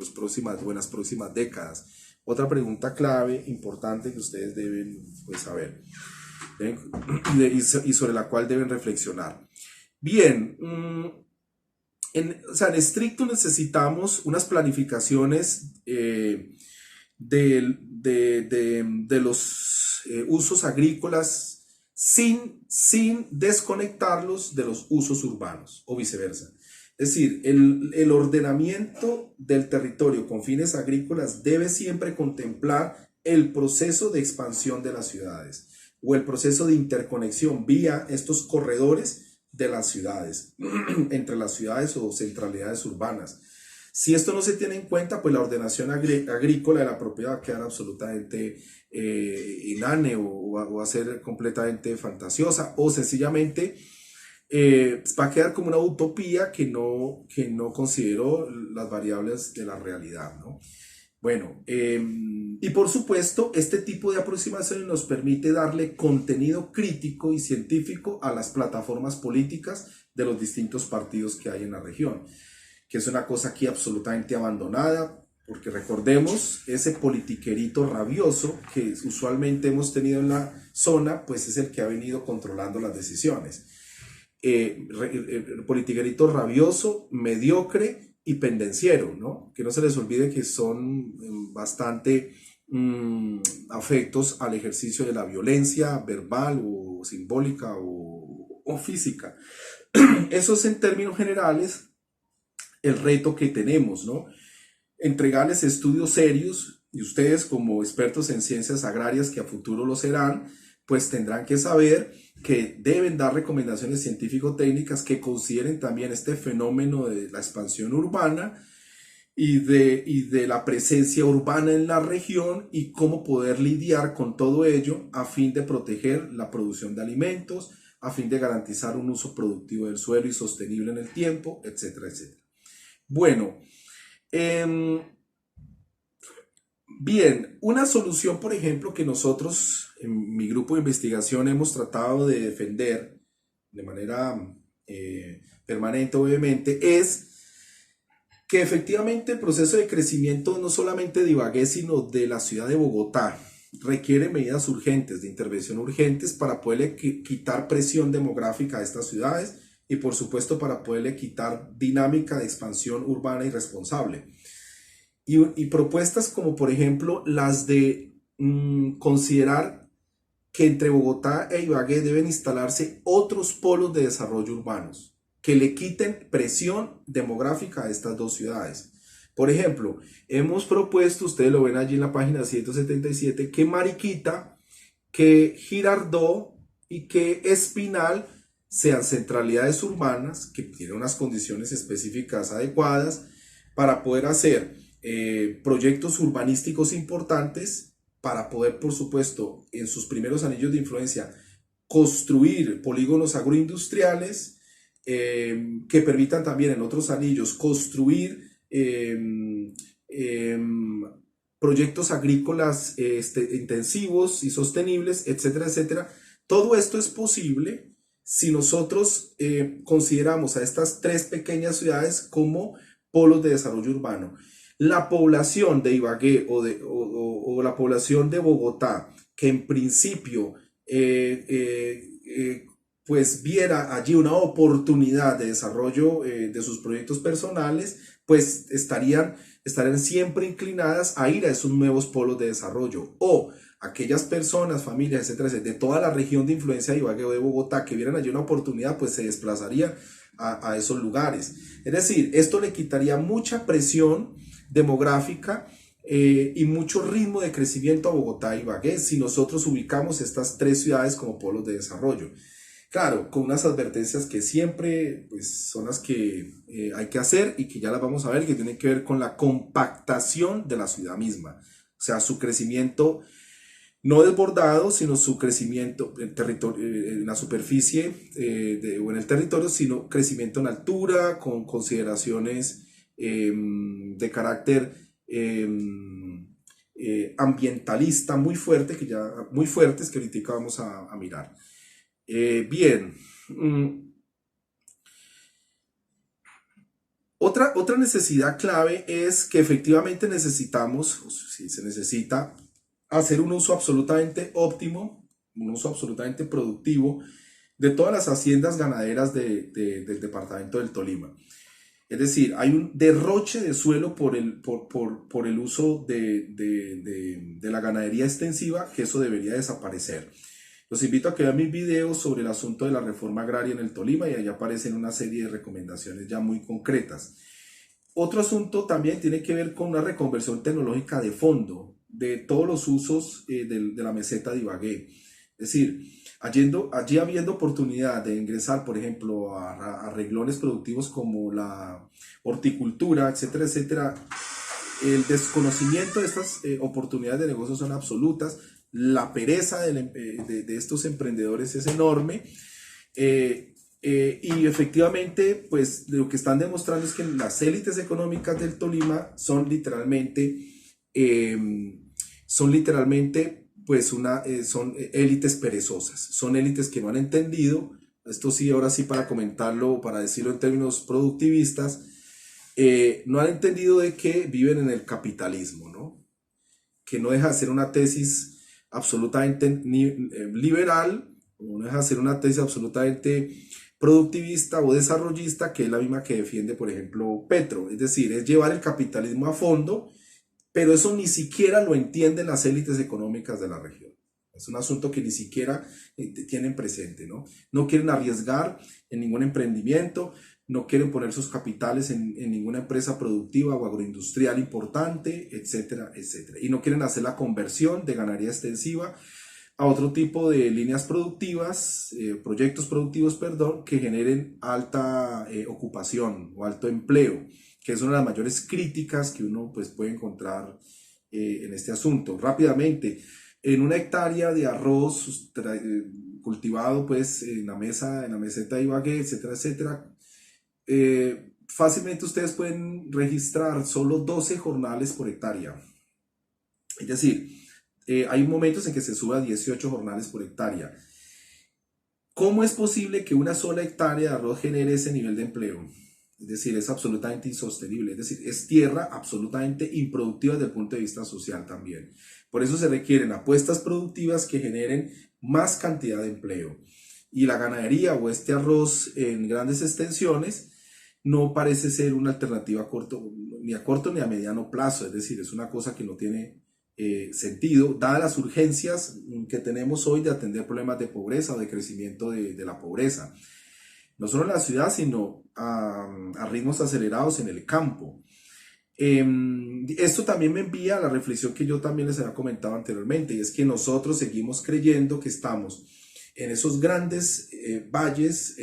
las próximas décadas? Otra pregunta clave, importante que ustedes deben pues, saber y sobre la cual deben reflexionar. Bien, o sea, en estricto necesitamos unas planificaciones de los usos agrícolas sin desconectarlos de los usos urbanos o viceversa. Es decir, el ordenamiento del territorio con fines agrícolas debe siempre contemplar el proceso de expansión de las ciudades o el proceso de interconexión vía estos corredores de las ciudades, entre las ciudades o centralidades urbanas. Si esto no se tiene en cuenta, pues la ordenación agrícola de la propiedad va a quedar absolutamente inane o va a ser completamente fantasiosa o sencillamente va a quedar como una utopía que no consideró las variables de la realidad, ¿no? Bueno, y por supuesto, este tipo de aproximaciones nos permite darle contenido crítico y científico a las plataformas políticas de los distintos partidos que hay en la región, que es una cosa aquí absolutamente abandonada, porque recordemos, ese politiquerito rabioso que usualmente hemos tenido en la zona, pues es el que ha venido controlando las decisiones. Politiquerito rabioso, mediocre y pendenciero, ¿no? Que no se les olvide que son bastante afectos al ejercicio de la violencia verbal o simbólica o física. Eso es en términos generales el reto que tenemos, ¿no? Entregarles estudios serios y ustedes como expertos en ciencias agrarias que a futuro lo serán, pues tendrán que saber que deben dar recomendaciones científico-técnicas que consideren también este fenómeno de la expansión urbana y de la presencia urbana en la región y cómo poder lidiar con todo ello a fin de proteger la producción de alimentos, a fin de garantizar un uso productivo del suelo y sostenible en el tiempo, etcétera, etcétera. Bueno, bien, una solución, por ejemplo, que nosotros en mi grupo de investigación hemos tratado de defender de manera permanente, obviamente, es que efectivamente el proceso de crecimiento no solamente de Ibagué, sino de la ciudad de Bogotá, requiere medidas urgentes, de intervención urgentes para poderle quitar presión demográfica a estas ciudades y por supuesto para poderle quitar dinámica de expansión urbana irresponsable. Y propuestas como por ejemplo las de considerar que entre Bogotá e Ibagué deben instalarse otros polos de desarrollo urbanos que le quiten presión demográfica a estas dos ciudades. Por ejemplo, hemos propuesto, ustedes lo ven allí en la página 177, que Mariquita, que Girardot y que Espinal sean centralidades urbanas que tienen unas condiciones específicas adecuadas para poder hacer proyectos urbanísticos importantes, para poder, por supuesto, en sus primeros anillos de influencia, construir polígonos agroindustriales que permitan también en otros anillos construir proyectos agrícolas intensivos y sostenibles, etcétera, etcétera, Todo esto es posible si nosotros consideramos a estas tres pequeñas ciudades como polos de desarrollo urbano. La población de Ibagué o la población de Bogotá, que en principio pues viera allí una oportunidad de desarrollo de sus proyectos personales, pues estarían siempre inclinadas a ir a esos nuevos polos de desarrollo. O aquellas personas, familias, etcétera, etcétera, de toda la región de influencia de Ibagué o de Bogotá que vieran allí una oportunidad, pues se desplazarían a esos lugares. Es decir, esto le quitaría mucha presión demográfica y mucho ritmo de crecimiento a Bogotá y Ibagué si nosotros ubicamos estas tres ciudades como polos de desarrollo. Claro, con unas advertencias que siempre pues, son las que hay que hacer y que ya las vamos a ver, que tienen que ver con la compactación de la ciudad misma. O sea, su crecimiento no desbordado, sino su crecimiento en, en la superficie o en el territorio, sino crecimiento en altura, con consideraciones de carácter ambientalista muy fuerte, muy fuertes que ahorita vamos a mirar. Bien. Otra necesidad clave es que efectivamente necesitamos, si se necesita, hacer un uso absolutamente óptimo, un uso absolutamente productivo de todas las haciendas ganaderas del departamento del Tolima. Es decir, hay un derroche de suelo por el uso de la ganadería extensiva, que eso debería desaparecer. Los invito a que vean mis videos sobre el asunto de la reforma agraria en el Tolima y ahí aparecen una serie de recomendaciones ya muy concretas. Otro asunto también tiene que ver con una reconversión tecnológica de fondo de todos los usos de la meseta de Ibagué. Es decir, allí habiendo oportunidad de ingresar, por ejemplo, a renglones productivos como la horticultura, etcétera, etcétera, el desconocimiento de estas oportunidades de negocio son absolutas. La pereza de estos emprendedores es enorme y efectivamente pues lo que están demostrando es que las élites económicas del Tolima son literalmente pues son élites perezosas, son élites que no han entendido, esto sí, ahora sí para comentarlo, para decirlo en términos productivistas, no han entendido de que viven en el capitalismo, ¿no? Que no deja de ser una tesis absolutamente liberal, no deja de ser una tesis absolutamente productivista o desarrollista, que es la misma que defiende, por ejemplo, Petro. Es decir, es llevar el capitalismo a fondo, pero eso ni siquiera lo entienden las élites económicas de la región. Es un asunto que ni siquiera tienen presente, ¿no? No quieren arriesgar en ningún emprendimiento, no quieren poner sus capitales en ninguna empresa productiva o agroindustrial importante, etcétera, etcétera. Y no quieren hacer la conversión de ganadería extensiva a otro tipo de líneas productivas, proyectos productivos, perdón, que generen alta ocupación o alto empleo, que es una de las mayores críticas que uno pues, puede encontrar en este asunto. Rápidamente, en una hectárea de arroz cultivado pues, en la meseta de Ibagué, etcétera, etcétera, fácilmente ustedes pueden registrar solo 12 jornales por hectárea. Es decir, hay momentos en que se sube a 18 jornales por hectárea. ¿Cómo es posible que una sola hectárea de arroz genere ese nivel de empleo? Es decir, es absolutamente insostenible. Es decir, es tierra absolutamente improductiva desde el punto de vista social también. Por eso se requieren apuestas productivas que generen más cantidad de empleo. Y la ganadería o este arroz en grandes extensiones no parece ser una alternativa ni a corto ni a mediano plazo. Es decir, es una cosa que no tiene sentido, dadas las urgencias que tenemos hoy de atender problemas de pobreza o de crecimiento de la pobreza. No solo en la ciudad, sino a ritmos acelerados en el campo. Esto también me envía a la reflexión que yo también les había comentado anteriormente, y es que nosotros seguimos creyendo que estamos en esos grandes valles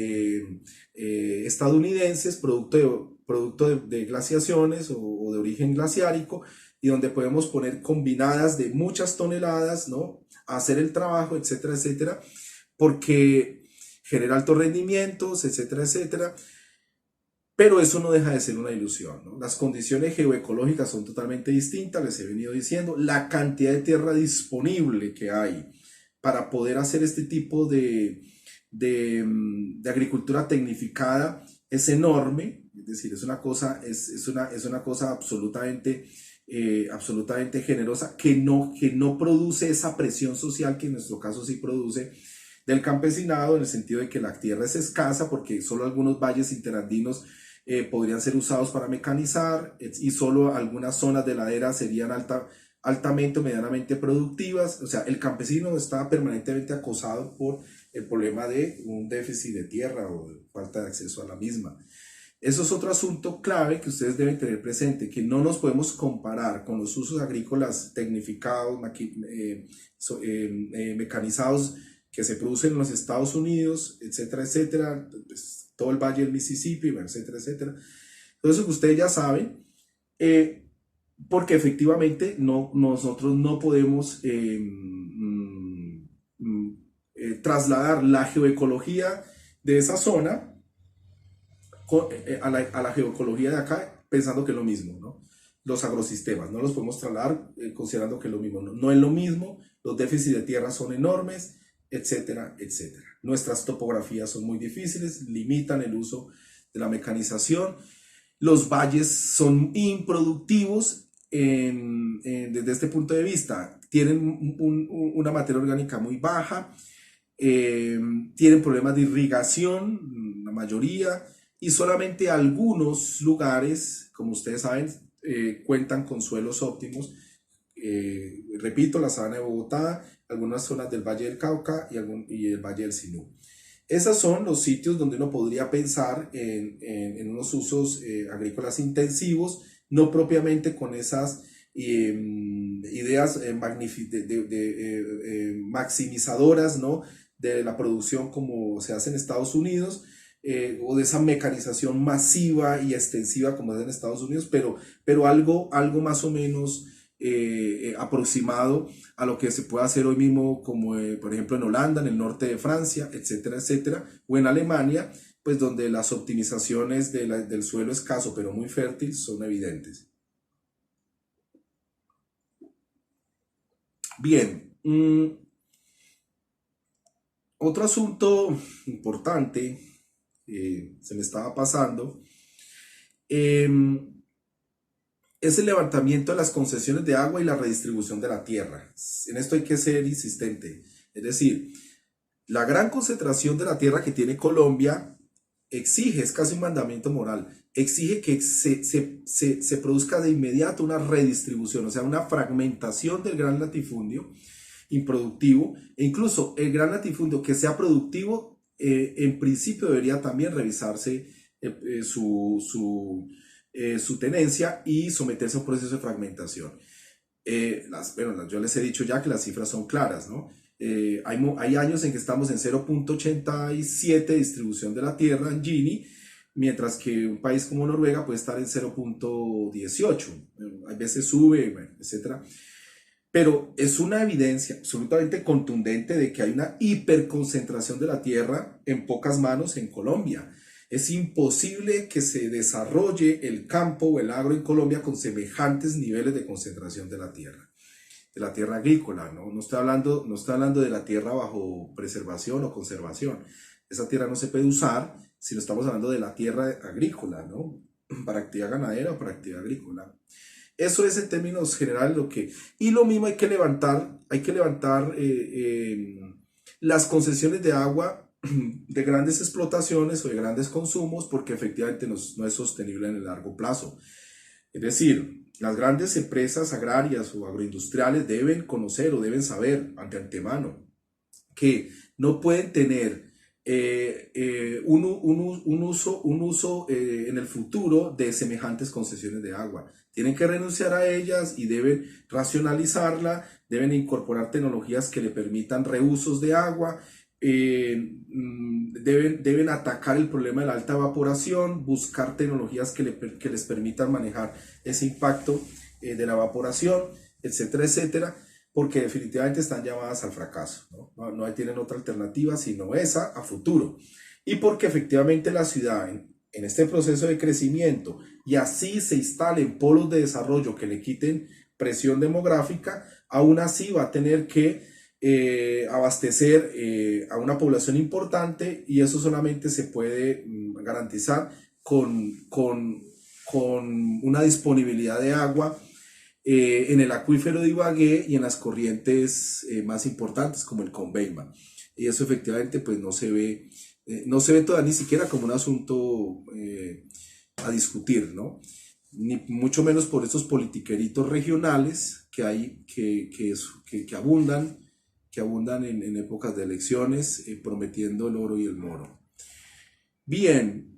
estadounidenses, producto de glaciaciones o de origen glaciárico, y donde podemos poner combinadas de muchas toneladas, ¿no? A hacer el trabajo, etcétera, etcétera, porque genera altos rendimientos, etcétera, etcétera. Pero eso no deja de ser una ilusión, ¿no? Las condiciones geoecológicas son totalmente distintas, les he venido diciendo, la cantidad de tierra disponible que hay para poder hacer este tipo de agricultura tecnificada es enorme, es decir, es una cosa absolutamente generosa que no produce esa presión social que en nuestro caso sí produce del campesinado, en el sentido de que la tierra es escasa porque solo algunos valles interandinos podrían ser usados para mecanizar y solo algunas zonas de ladera serían altamente o medianamente productivas. O sea, el campesino está permanentemente acosado por el problema de un déficit de tierra o de falta de acceso a la misma. Eso es otro asunto clave que ustedes deben tener presente, que no nos podemos comparar con los usos agrícolas tecnificados, mecanizados que se producen en los Estados Unidos, etcétera, etcétera, pues, todo el valle del Mississippi, etcétera, etcétera. Entonces, ustedes ya saben, porque efectivamente nosotros no podemos trasladar la geoecología de esa zona a la geoecología de acá pensando que es lo mismo, ¿no? Los agrosistemas, no los podemos trasladar considerando que es lo mismo, no es lo mismo, los déficits de tierra son enormes, etcétera, etcétera. Nuestras topografías son muy difíciles, limitan el uso de la mecanización, los valles son improductivos desde este punto de vista, tienen una materia orgánica muy baja, tienen problemas de irrigación, la mayoría, y solamente algunos lugares, como ustedes saben, cuentan con suelos óptimos. Repito, la sabana de Bogotá, algunas zonas del Valle del Cauca y el Valle del Sinú. Esos son los sitios donde uno podría pensar en unos usos agrícolas intensivos, no propiamente con esas ideas maximizadoras, ¿no?, de la producción como se hace en Estados Unidos, o de esa mecanización masiva y extensiva como es en Estados Unidos, pero algo más o menos aproximado a lo que se puede hacer hoy mismo, como por ejemplo en Holanda, en el norte de Francia, etcétera, etcétera, o en Alemania, pues donde las optimizaciones del suelo escaso pero muy fértil son evidentes. Bien, otro asunto importante se me estaba pasando, es el levantamiento de las concesiones de agua y la redistribución de la tierra. En esto hay que ser insistente. Es decir, la gran concentración de la tierra que tiene Colombia exige, es casi un mandamiento moral, exige que se produzca de inmediato una redistribución, o sea, una fragmentación del gran latifundio improductivo, e incluso el gran latifundio que sea productivo, en principio debería también revisarse su tenencia y someterse a un proceso de fragmentación. Yo les he dicho ya que las cifras son claras, ¿no? Hay años en que estamos en 0.87 distribución de la tierra en Gini, mientras que un país como Noruega puede estar en 0.18. Hay veces sube, bueno, etcétera. Pero es una evidencia absolutamente contundente de que hay una hiperconcentración de la tierra en pocas manos en Colombia. Es imposible que se desarrolle el campo o el agro en Colombia con semejantes niveles de concentración de la tierra agrícola, ¿no? No estoy hablando de la tierra bajo preservación o conservación. Esa tierra no se puede usar, sino estamos hablando de la tierra agrícola, ¿no?, para actividad ganadera o para actividad agrícola. Eso es en términos generales lo que... Y lo mismo hay que levantar las concesiones de agua de grandes explotaciones o de grandes consumos, porque efectivamente no es sostenible en el largo plazo. Es decir, las grandes empresas agrarias o agroindustriales deben conocer o deben saber ante antemano que no pueden tener un uso en el futuro de semejantes concesiones de agua. Tienen que renunciar a ellas y deben racionalizarla, deben incorporar tecnologías que le permitan reusos de agua, deben atacar el problema de la alta evaporación, buscar tecnologías que les permitan manejar ese impacto de la evaporación, etcétera, etcétera, porque definitivamente están llamadas al fracaso, ¿no? No tienen otra alternativa sino esa a futuro. Y porque efectivamente la ciudad en este proceso de crecimiento y así se instalen polos de desarrollo que le quiten presión demográfica, aún así va a tener que abastecer a una población importante, y eso solamente se puede garantizar con una disponibilidad de agua en el acuífero de Ibagué y en las corrientes más importantes como el Conveima. Y eso efectivamente pues no se ve todavía ni siquiera como un asunto a discutir, ¿no? Ni mucho menos por esos politiqueritos regionales que hay, que abundan en épocas de elecciones, prometiendo el oro y el moro. Bien,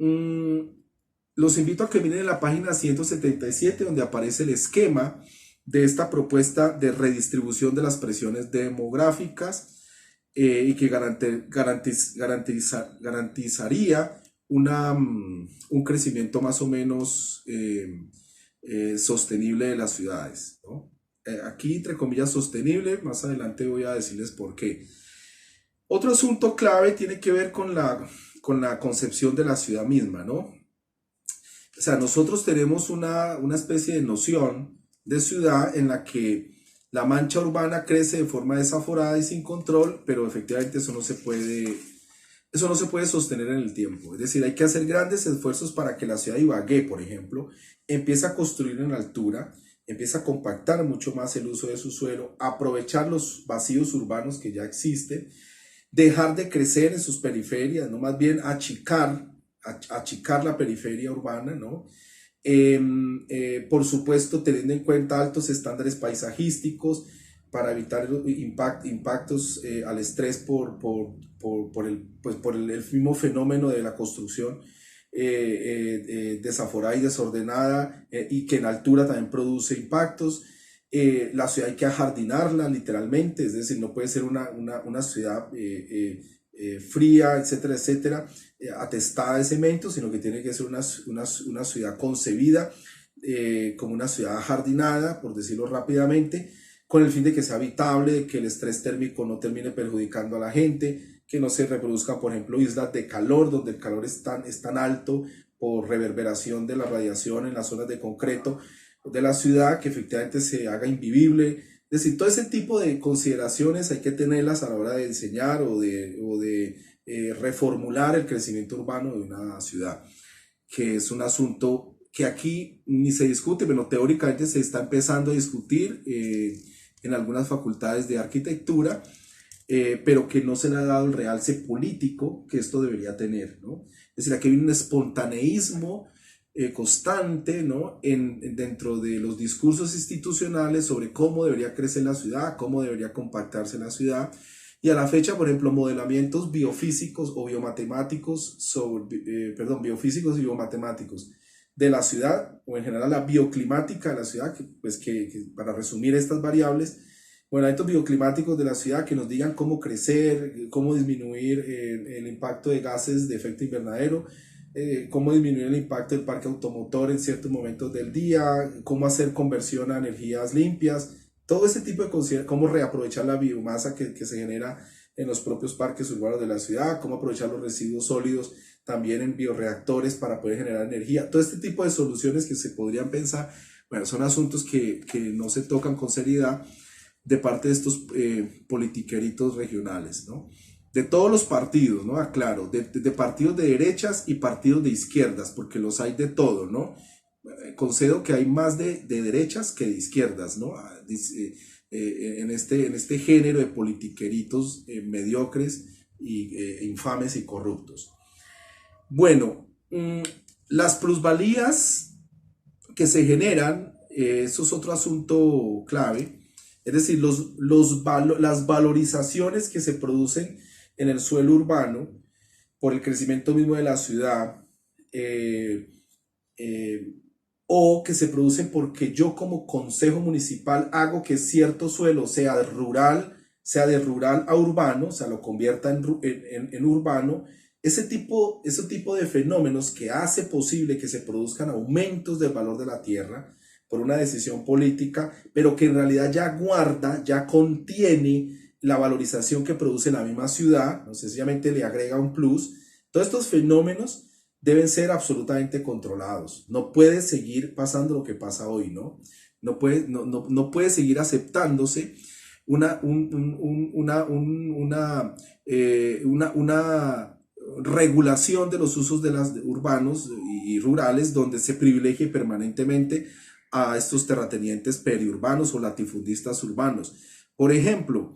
los invito a que miren en la página 177, donde aparece el esquema de esta propuesta de redistribución de las presiones demográficas, y que garantizaría un crecimiento más o menos sostenible de las ciudades, ¿no? Aquí, entre comillas, sostenible, más adelante voy a decirles por qué. Otro asunto clave tiene que ver con la concepción de la ciudad misma, ¿no? O sea, nosotros tenemos una especie de noción de ciudad en la que la mancha urbana crece de forma desaforada y sin control, pero efectivamente eso no se puede sostener en el tiempo. Es decir, hay que hacer grandes esfuerzos para que la ciudad de Ibagué, por ejemplo, empiece a construir en altura, empiece a compactar mucho más el uso de su suelo, aprovechar los vacíos urbanos que ya existen, dejar de crecer en sus periferias, no más bien achicar la periferia urbana, ¿no? Por supuesto, teniendo en cuenta altos estándares paisajísticos para evitar impactos al estrés por el mismo fenómeno de la construcción desaforada y desordenada, y que en altura también produce impactos. La ciudad hay que ajardinarla literalmente, es decir, no puede ser una ciudad fría, etcétera, etcétera, atestada de cemento, sino que tiene que ser una ciudad concebida como una ciudad ajardinada, por decirlo rápidamente, con el fin de que sea habitable, de que el estrés térmico no termine perjudicando a la gente, que no se reproduzcan, por ejemplo, islas de calor, donde el calor es tan alto por reverberación de la radiación en las zonas de concreto de la ciudad, que efectivamente se haga invivible. Es decir, todo ese tipo de consideraciones hay que tenerlas a la hora de diseñar o de reformular el crecimiento urbano de una ciudad, que es un asunto que aquí ni se discute, pero teóricamente se está empezando a discutir en algunas facultades de arquitectura, pero que no se le ha dado el realce político que esto debería tener, ¿no? Es decir, aquí hay un espontaneísmo constante, ¿no? Dentro de los discursos institucionales sobre cómo debería crecer la ciudad, cómo debería compactarse la ciudad, y a la fecha, por ejemplo, modelamientos biofísicos o biomatemáticos biofísicos y biomatemáticos de la ciudad, o en general la bioclimática de la ciudad, para resumir estas variables, modelamientos bioclimáticos de la ciudad que nos digan cómo crecer, cómo disminuir el impacto de gases de efecto invernadero, cómo disminuir el impacto del parque automotor en ciertos momentos del día, cómo hacer conversión a energías limpias, todo ese tipo de cosas, cómo reaprovechar la biomasa que se genera en los propios parques urbanos de la ciudad, cómo aprovechar los residuos sólidos también en bioreactores para poder generar energía, todo este tipo de soluciones que se podrían pensar, bueno, son asuntos que no se tocan con seriedad de parte de estos politiqueritos regionales, ¿no? De todos los partidos, ¿no? Aclaro, de partidos de derechas y partidos de izquierdas, porque los hay de todo, ¿no? Concedo que hay más de derechas que de izquierdas, ¿no? En este género de politiqueritos mediocres y infames y corruptos. Bueno, las plusvalías que se generan, eso es otro asunto clave, es decir, las valorizaciones que se producen en el suelo urbano por el crecimiento mismo de la ciudad, o que se producen porque yo como consejo municipal hago que cierto suelo sea de rural a urbano, o sea, lo convierta en urbano. Ese tipo de fenómenos que hace posible que se produzcan aumentos del valor de la tierra por una decisión política, pero que en realidad ya contiene la valorización que produce la misma ciudad, no sencillamente le agrega un plus. Todos estos fenómenos deben ser absolutamente controlados. No puede seguir pasando lo que pasa hoy, ¿no? No puede seguir aceptándose una regulación de los usos de las urbanos y rurales donde se privilegie permanentemente a estos terratenientes periurbanos o latifundistas urbanos. Por ejemplo,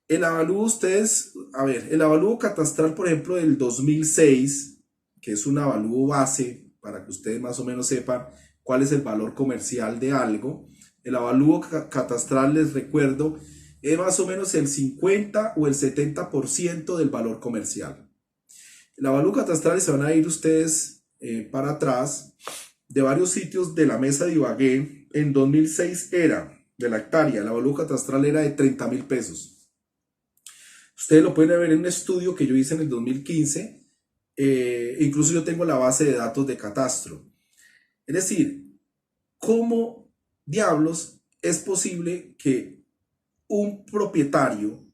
el avalúo ustedes, a ver, el avalúo catastral, por ejemplo, del 2006, que es un avalúo base para que ustedes más o menos sepan cuál es el valor comercial de algo. El avalúo catastral, les recuerdo, es más o menos el 50 o el 70% del valor comercial. El avalúo catastral, se van a ir ustedes para atrás, de varios sitios de la mesa de Ibagué. En 2006 era, de la hectárea, el avalúo catastral era de 30.000 pesos. Ustedes lo pueden ver en un estudio que yo hice en el 2015, incluso yo tengo la base de datos de catastro. Es decir, ¿cómo diablos es posible que un propietario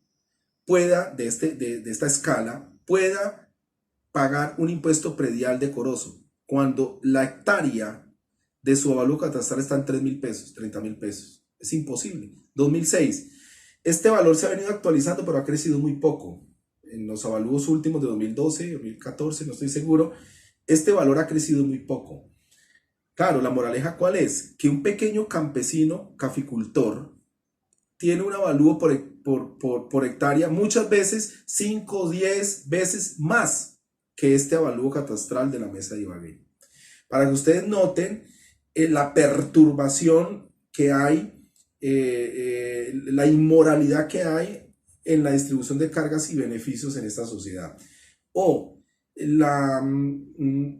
pueda, de esta escala, pueda pagar un impuesto predial decoroso cuando la hectárea de su avalúo catastral está en 3.000 pesos, 30.000 pesos? Es imposible. 2006. Este valor se ha venido actualizando, pero ha crecido muy poco. En los avalúos últimos de 2012, 2014, no estoy seguro, este valor ha crecido muy poco. Claro, la moraleja ¿cuál es? Que un pequeño campesino, caficultor, tiene un avalúo por hectárea muchas veces 5 o 10 veces más que este avalúo catastral de la mesa de Ibagué. Para que ustedes noten la perturbación que hay, la inmoralidad que hay en la distribución de cargas y beneficios en esta sociedad. O la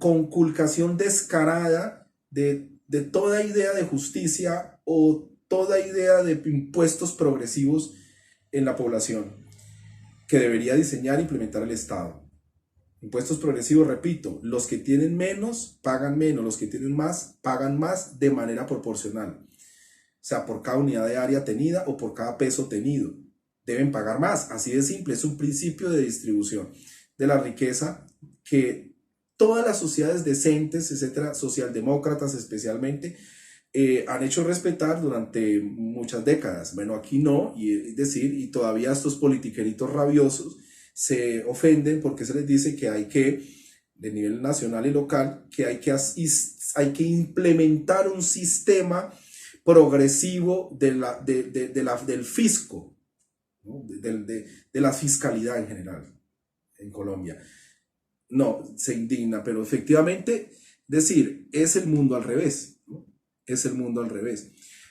conculcación descarada de toda idea de justicia o toda idea de impuestos progresivos en la población que debería diseñar e implementar el Estado. Impuestos progresivos, repito, los que tienen menos pagan menos, los que tienen más pagan más de manera proporcional. O sea, por cada unidad de área tenida o por cada peso tenido. Deben pagar más, así de simple, es un principio de distribución de la riqueza que todas las sociedades decentes, etcétera, socialdemócratas especialmente, han hecho respetar durante muchas décadas. Bueno, aquí no, y es decir, y todavía estos politiqueritos rabiosos se ofenden porque se les dice que hay que, de nivel nacional y local, que hay que implementar un sistema progresivo del fisco, ¿no? de la fiscalidad en general en Colombia. No, se indigna, pero efectivamente, decir, es el mundo al revés, ¿no? Es el mundo al revés.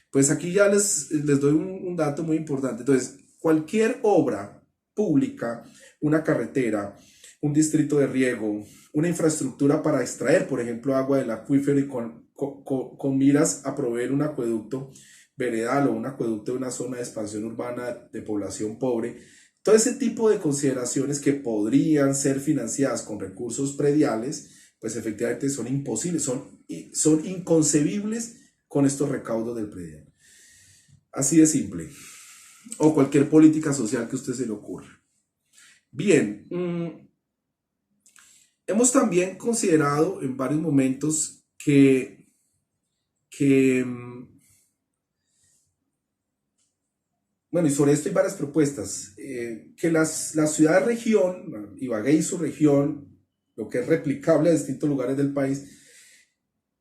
Pues aquí ya les doy un dato muy importante. Entonces, cualquier obra pública, una carretera, un distrito de riego, una infraestructura para extraer, por ejemplo, agua del acuífero y con miras a proveer un acueducto veredal o un acueducto de una zona de expansión urbana de población pobre, todo ese tipo de consideraciones que podrían ser financiadas con recursos prediales, pues efectivamente son imposibles, son inconcebibles con estos recaudos del predial. Así de simple. O cualquier política social que a usted se le ocurra. Bien, hemos también considerado en varios momentos que bueno, y sobre esto hay varias propuestas, que la ciudad-región, Ibagué y su región, lo que es replicable a distintos lugares del país,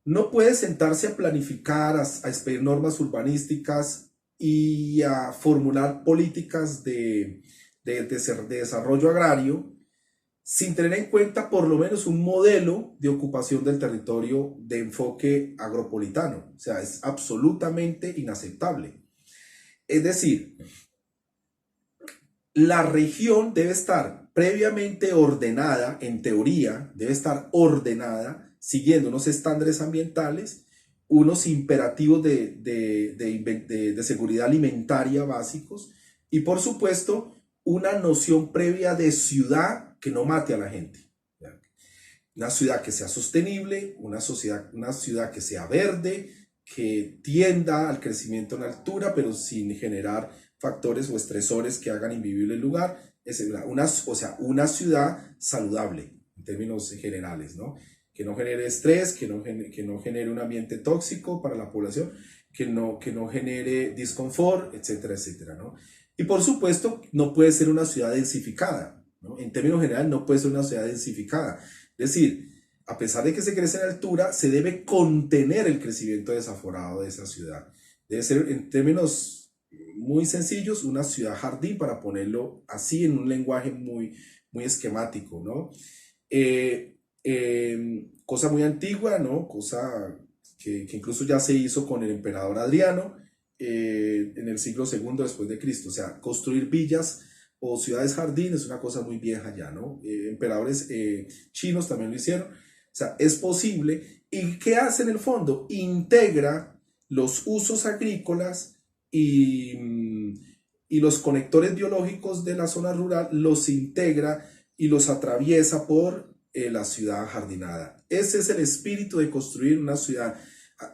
no puede sentarse a planificar, a expedir normas urbanísticas y a formular políticas de desarrollo agrario sin tener en cuenta por lo menos un modelo de ocupación del territorio de enfoque agropolitano. O sea, es absolutamente inaceptable. Es decir, la región debe estar previamente ordenada, en teoría, debe estar ordenada, siguiendo unos estándares ambientales, unos imperativos de seguridad alimentaria básicos y, por supuesto, una noción previa de ciudad que no mate a la gente. Una ciudad que sea sostenible, una ciudad que sea verde, que tienda al crecimiento en altura, pero sin generar factores o estresores que hagan invivible el lugar. Una ciudad saludable en términos generales, ¿no? Que no genere estrés, que no genere un ambiente tóxico para la población, que no genere disconfort, etcétera, etcétera, ¿no? Y por supuesto, no puede ser una ciudad densificada, ¿no? En términos generales, no puede ser una ciudad densificada. Es decir, a pesar de que se crece en altura, se debe contener el crecimiento desaforado de esa ciudad. Debe ser, en términos muy sencillos, una ciudad jardín, para ponerlo así en un lenguaje muy esquemático, ¿no? Cosa muy antigua, ¿no? Cosa que incluso ya se hizo con el emperador Adriano en el siglo segundo después de Cristo. O sea, construir villas o ciudades jardín es una cosa muy vieja ya, ¿no? Emperadores chinos también lo hicieron. O sea, es posible. ¿Y qué hace en el fondo? Integra los usos agrícolas y los conectores biológicos de la zona rural, los integra y los atraviesa por la ciudad jardinada. Ese es el espíritu de construir una ciudad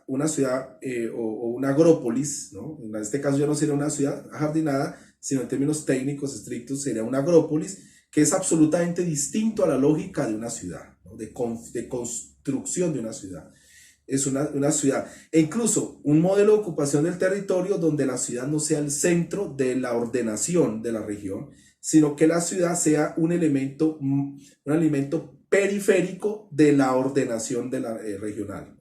o una agrópolis, ¿no? En este caso ya no sería una ciudad jardinada, sino en términos técnicos estrictos sería una agrópolis, que es absolutamente distinto a la lógica de una ciudad, ¿no? de construcción de una ciudad. Es una ciudad, e incluso un modelo de ocupación del territorio donde la ciudad no sea el centro de la ordenación de la región, sino que la ciudad sea un elemento periférico de la ordenación de la regional.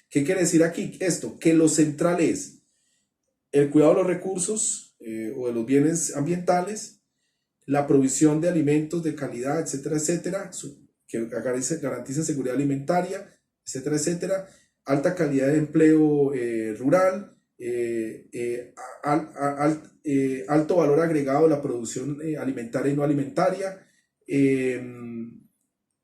¿Qué quiere decir aquí esto? Que lo central es el cuidado de los recursos o de los bienes ambientales, la provisión de alimentos de calidad, etcétera, etcétera, que garanticen seguridad alimentaria, etcétera, etcétera, alta calidad de empleo rural, alto valor agregado de la producción alimentaria y no alimentaria,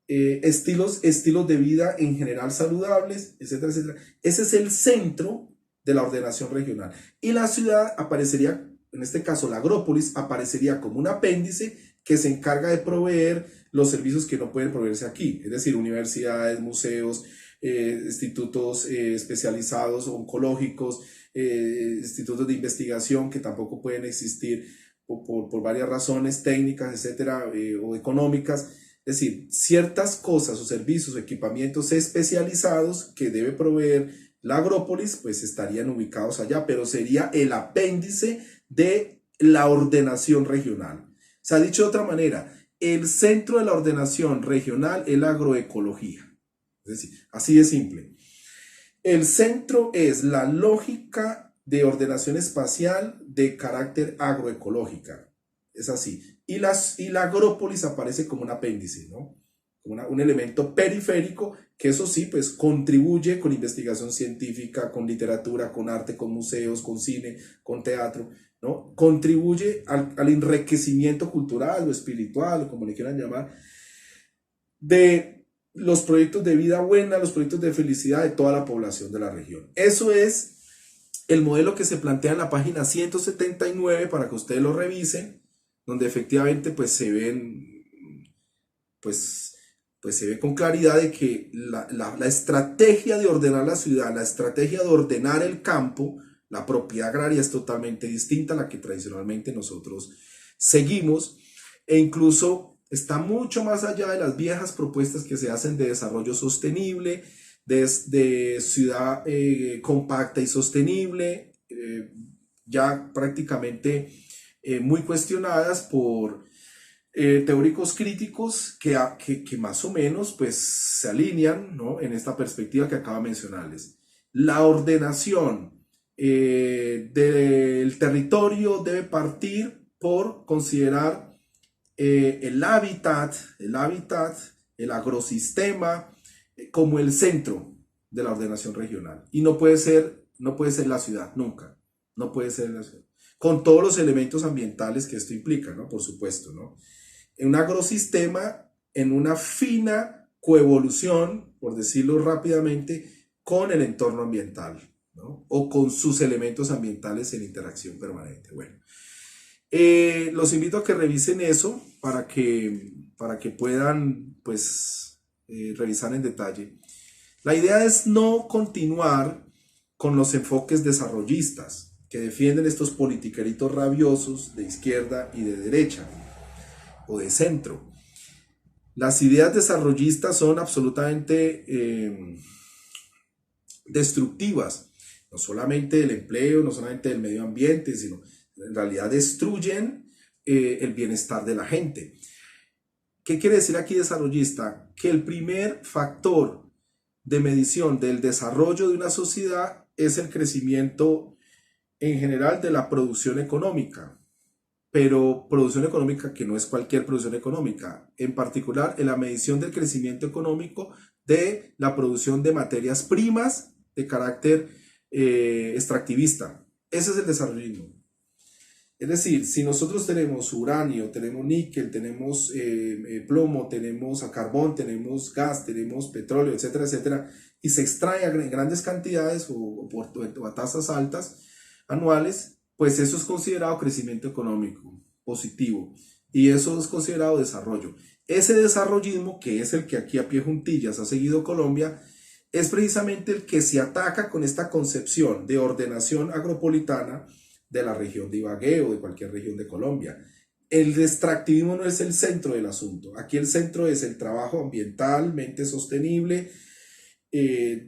estilos de vida en general saludables, etcétera, etcétera. Ese es el centro de la ordenación regional. Y la ciudad aparecería, en este caso la agrópolis, aparecería como un apéndice que se encarga de proveer los servicios que no pueden proveerse aquí, es decir, universidades, museos, institutos especializados oncológicos, institutos de investigación que tampoco pueden existir por varias razones técnicas, etcétera, o económicas. Es decir, ciertas cosas o servicios o equipamientos especializados que debe proveer la agrópolis, pues estarían ubicados allá, pero sería el apéndice de la ordenación regional. Se ha dicho de otra manera, el centro de la ordenación regional es la agroecología. Es decir, así de simple. El centro es la lógica de ordenación espacial de carácter agroecológica. Es así. Y la agrópolis aparece como un apéndice, ¿no? Como un elemento periférico que eso sí, pues contribuye con investigación científica, con literatura, con arte, con museos, con cine, con teatro, ¿no? Contribuye al enriquecimiento cultural o espiritual, o como le quieran llamar, de los proyectos de vida buena, los proyectos de felicidad de toda la población de la región. Eso es el modelo que se plantea en la página 179 para que ustedes lo revisen, donde efectivamente pues se ven, pues se ve con claridad de que la estrategia de ordenar la ciudad, la estrategia de ordenar el campo, la propiedad agraria es totalmente distinta a la que tradicionalmente nosotros seguimos, e incluso está mucho más allá de las viejas propuestas que se hacen de desarrollo sostenible, de ciudad compacta y sostenible, ya prácticamente muy cuestionadas por teóricos críticos que más o menos pues, se alinean, ¿no? En esta perspectiva que acabo de mencionarles. La ordenación del territorio debe partir por considerar el hábitat, el agrosistema, como el centro de la ordenación regional. Y no puede ser la ciudad, nunca. No puede ser la ciudad. Con todos los elementos ambientales que esto implica, ¿no? Por supuesto, ¿no? En un agrosistema, en una fina coevolución, por decirlo rápidamente, con el entorno ambiental, ¿no? O con sus elementos ambientales en interacción permanente. Bueno. Los invito a que revisen eso para que puedan pues revisar en detalle. La idea es no continuar con los enfoques desarrollistas que defienden estos politiqueritos rabiosos de izquierda y de derecha o de centro. Las ideas desarrollistas son absolutamente destructivas no solamente del empleo, no solamente del medio ambiente, sino en realidad destruyen el bienestar de la gente. ¿Qué quiere decir aquí desarrollista? Que el primer factor de medición del desarrollo de una sociedad es el crecimiento en general de la producción económica, pero producción económica que no es cualquier producción económica, en particular en la medición del crecimiento económico de la producción de materias primas de carácter extractivista. Ese es el desarrollismo. Es decir, si nosotros tenemos uranio, tenemos níquel, tenemos plomo, tenemos carbón, tenemos gas, tenemos petróleo, etcétera, etcétera, y se extrae en grandes cantidades o a tasas altas anuales, pues eso es considerado crecimiento económico positivo y eso es considerado desarrollo. Ese desarrollismo, que es el que aquí a pie juntillas ha seguido Colombia, es precisamente el que se ataca con esta concepción de ordenación agropolitana de la región de Ibagué o de cualquier región de Colombia. El extractivismo no es el centro del asunto. Aquí el centro es el trabajo ambientalmente sostenible en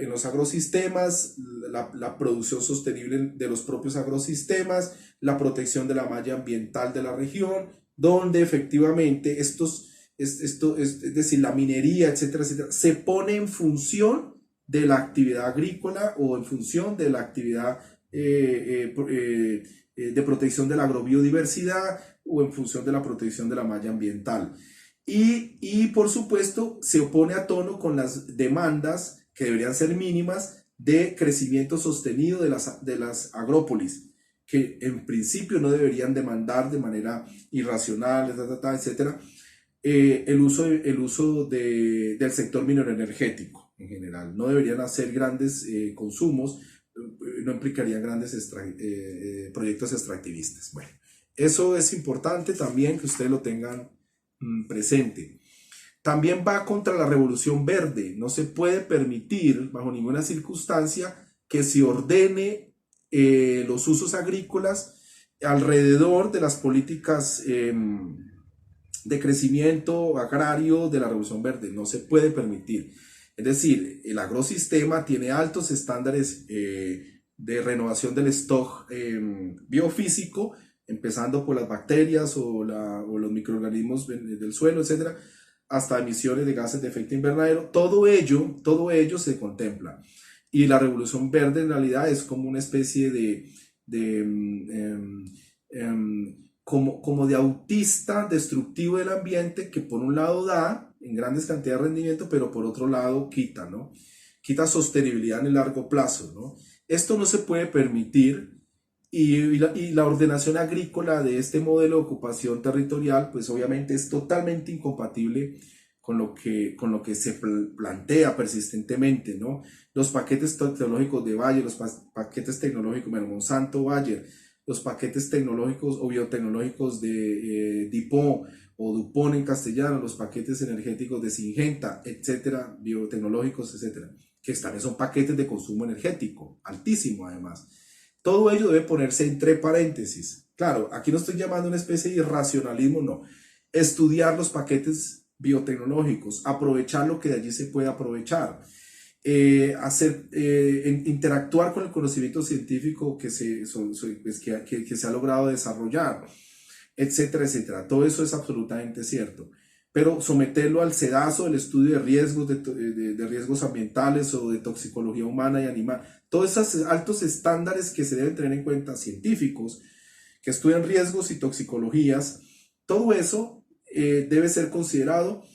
los agrosistemas, la producción sostenible de los propios agrosistemas, la protección de la malla ambiental de la región, donde efectivamente es decir, la minería, etcétera, etcétera, se pone en función de la actividad agrícola o en función de la actividad de protección de la agrobiodiversidad o en función de la protección de la malla ambiental. Y por supuesto se opone a tono con las demandas que deberían ser mínimas de crecimiento sostenido de las agrópolis, que en principio no deberían demandar de manera irracional, etc., el uso del sector minero energético en general. No deberían hacer grandes consumos, no implicarían grandes proyectos extractivistas. Bueno, eso es importante también que ustedes lo tengan presente. También va contra la revolución verde. No se puede permitir bajo ninguna circunstancia que se ordene los usos agrícolas alrededor de las políticas de crecimiento agrario de la revolución verde. No se puede permitir. Es decir, el agrosistema tiene altos estándares de renovación del stock biofísico, empezando por las bacterias o los microorganismos del suelo, etcétera, hasta emisiones de gases de efecto invernadero. Todo ello se contempla. Y la revolución verde en realidad es como una especie como de autista destructivo del ambiente que por un lado da en grandes cantidades de rendimiento, pero por otro lado quita, ¿no? Quita sostenibilidad en el largo plazo, ¿no? Esto no se puede permitir y la ordenación agrícola de este modelo de ocupación territorial, pues obviamente es totalmente incompatible con lo que se plantea persistentemente, ¿no? Los paquetes tecnológicos de Bayer, los paquetes tecnológicos de Monsanto Bayer, los paquetes tecnológicos o biotecnológicos de DuPont o DuPont en castellano, los paquetes energéticos de Syngenta, etcétera, biotecnológicos, etcétera, que también son paquetes de consumo energético, altísimo además. Todo ello debe ponerse entre paréntesis. Claro, aquí no estoy llamando una especie de irracionalismo, no. Estudiar los paquetes biotecnológicos, aprovechar lo que de allí se puede aprovechar. Interactuar con el conocimiento científico que se ha logrado desarrollar, etcétera, etcétera. Todo eso es absolutamente cierto. Pero someterlo al sedazo del estudio de riesgos, de riesgos ambientales o de toxicología humana y animal, todos esos altos estándares que se deben tener en cuenta, científicos que estudian riesgos y toxicologías, todo eso debe ser considerado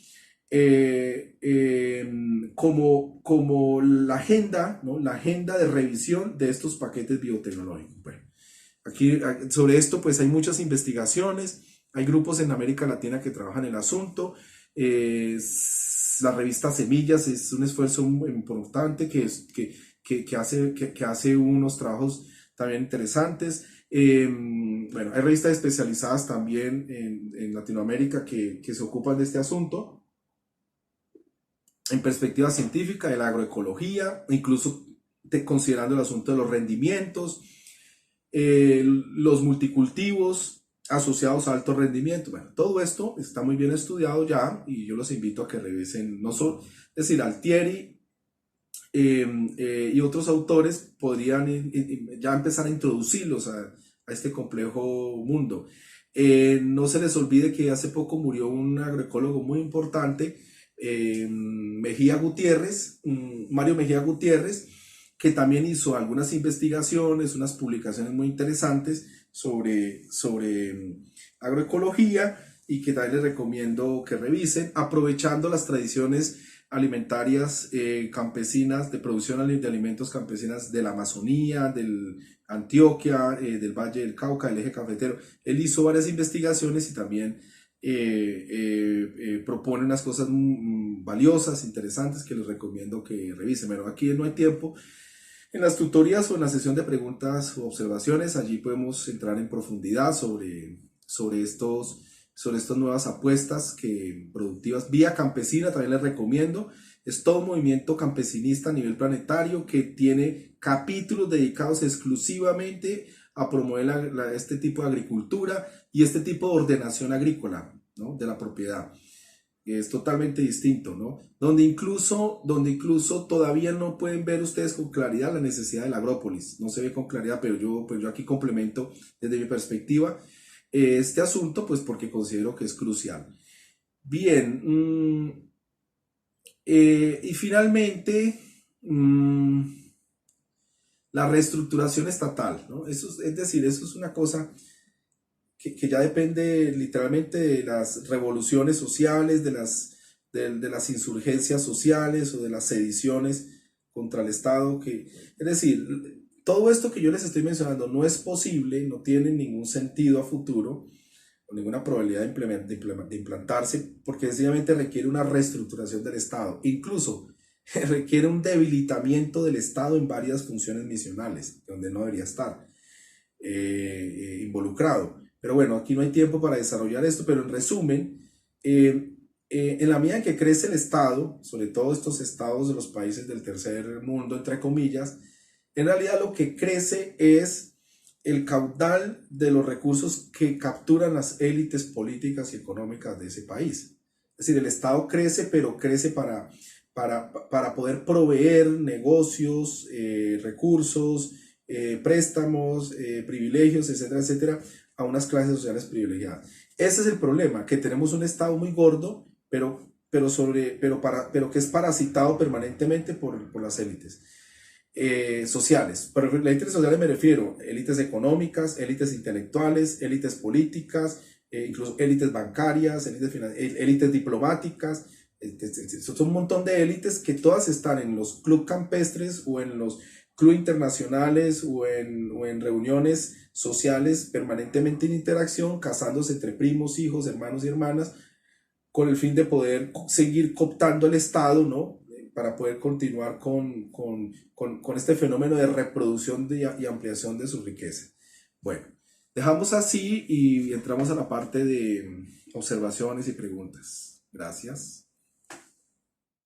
como la agenda, ¿no? La agenda de revisión de estos paquetes biotecnológicos. Bueno, aquí sobre esto pues hay muchas investigaciones, hay grupos en América Latina que trabajan el asunto, la revista Semillas es un esfuerzo muy importante que hace unos trabajos también interesantes. Bueno, hay revistas especializadas también en Latinoamérica que se ocupan de este asunto en perspectiva científica de la agroecología, incluso considerando el asunto de los rendimientos, los multicultivos asociados a alto rendimiento. Bueno, todo esto está muy bien estudiado ya y yo los invito a que revisen, no solo, es decir, Altieri y otros autores podrían ya empezar a introducirlos a este complejo mundo. No se les olvide que hace poco murió un agroecólogo muy importante, Mejía Gutiérrez, Mario Mejía Gutiérrez, que también hizo algunas investigaciones, unas publicaciones muy interesantes sobre agroecología, y que también les recomiendo que revisen, aprovechando las tradiciones alimentarias campesinas, de producción de alimentos campesinas de la Amazonía, del Antioquia, del Valle del Cauca, del eje cafetero. Él hizo varias investigaciones y también propone unas cosas valiosas, interesantes, que les recomiendo que revisen. Pero aquí no hay tiempo. En las tutorías o en la sesión de preguntas o observaciones, allí podemos entrar en profundidad sobre estas nuevas apuestas productivas. Vía Campesina también les recomiendo. Es todo un movimiento campesinista a nivel planetario que tiene capítulos dedicados exclusivamente a promover este tipo de agricultura y este tipo de ordenación agrícola, ¿no?, de la propiedad. Es totalmente distinto, ¿no? Donde incluso todavía no pueden ver ustedes con claridad la necesidad de la agrópolis. No se ve con claridad, pero yo aquí complemento desde mi perspectiva este asunto, pues porque considero que es crucial. Bien, y finalmente, la reestructuración estatal, ¿no? Es decir, eso es una cosa que ya depende literalmente de las revoluciones sociales, de las insurgencias sociales o de las sediciones contra el Estado. Es decir, todo esto que yo les estoy mencionando no es posible, no tiene ningún sentido a futuro, o ninguna probabilidad de implantarse, porque sencillamente requiere una reestructuración del Estado. Incluso requiere un debilitamiento del Estado en varias funciones misionales, donde no debería estar involucrado. Pero bueno, aquí no hay tiempo para desarrollar esto, pero en resumen, en la medida en que crece el Estado, sobre todo estos estados de los países del tercer mundo, entre comillas, en realidad lo que crece es el caudal de los recursos que capturan las élites políticas y económicas de ese país. Es decir, el Estado crece, pero crece para poder proveer negocios, recursos, préstamos, privilegios, etcétera, etcétera, a unas clases sociales privilegiadas. Ese es el problema, que tenemos un Estado muy gordo, pero que es parasitado permanentemente por las élites sociales. Pero las élites sociales me refiero a élites económicas, élites intelectuales, élites políticas, incluso élites bancarias, élites diplomáticas. Son un montón de élites que todas están en los clubes campestres o en los clubes internacionales o en reuniones sociales permanentemente en interacción, casándose entre primos, hijos, hermanos y hermanas, con el fin de poder seguir cooptando el Estado, ¿no?, para poder continuar con este fenómeno de reproducción y ampliación de su riqueza. Bueno, dejamos así y entramos a la parte de observaciones y preguntas. Gracias.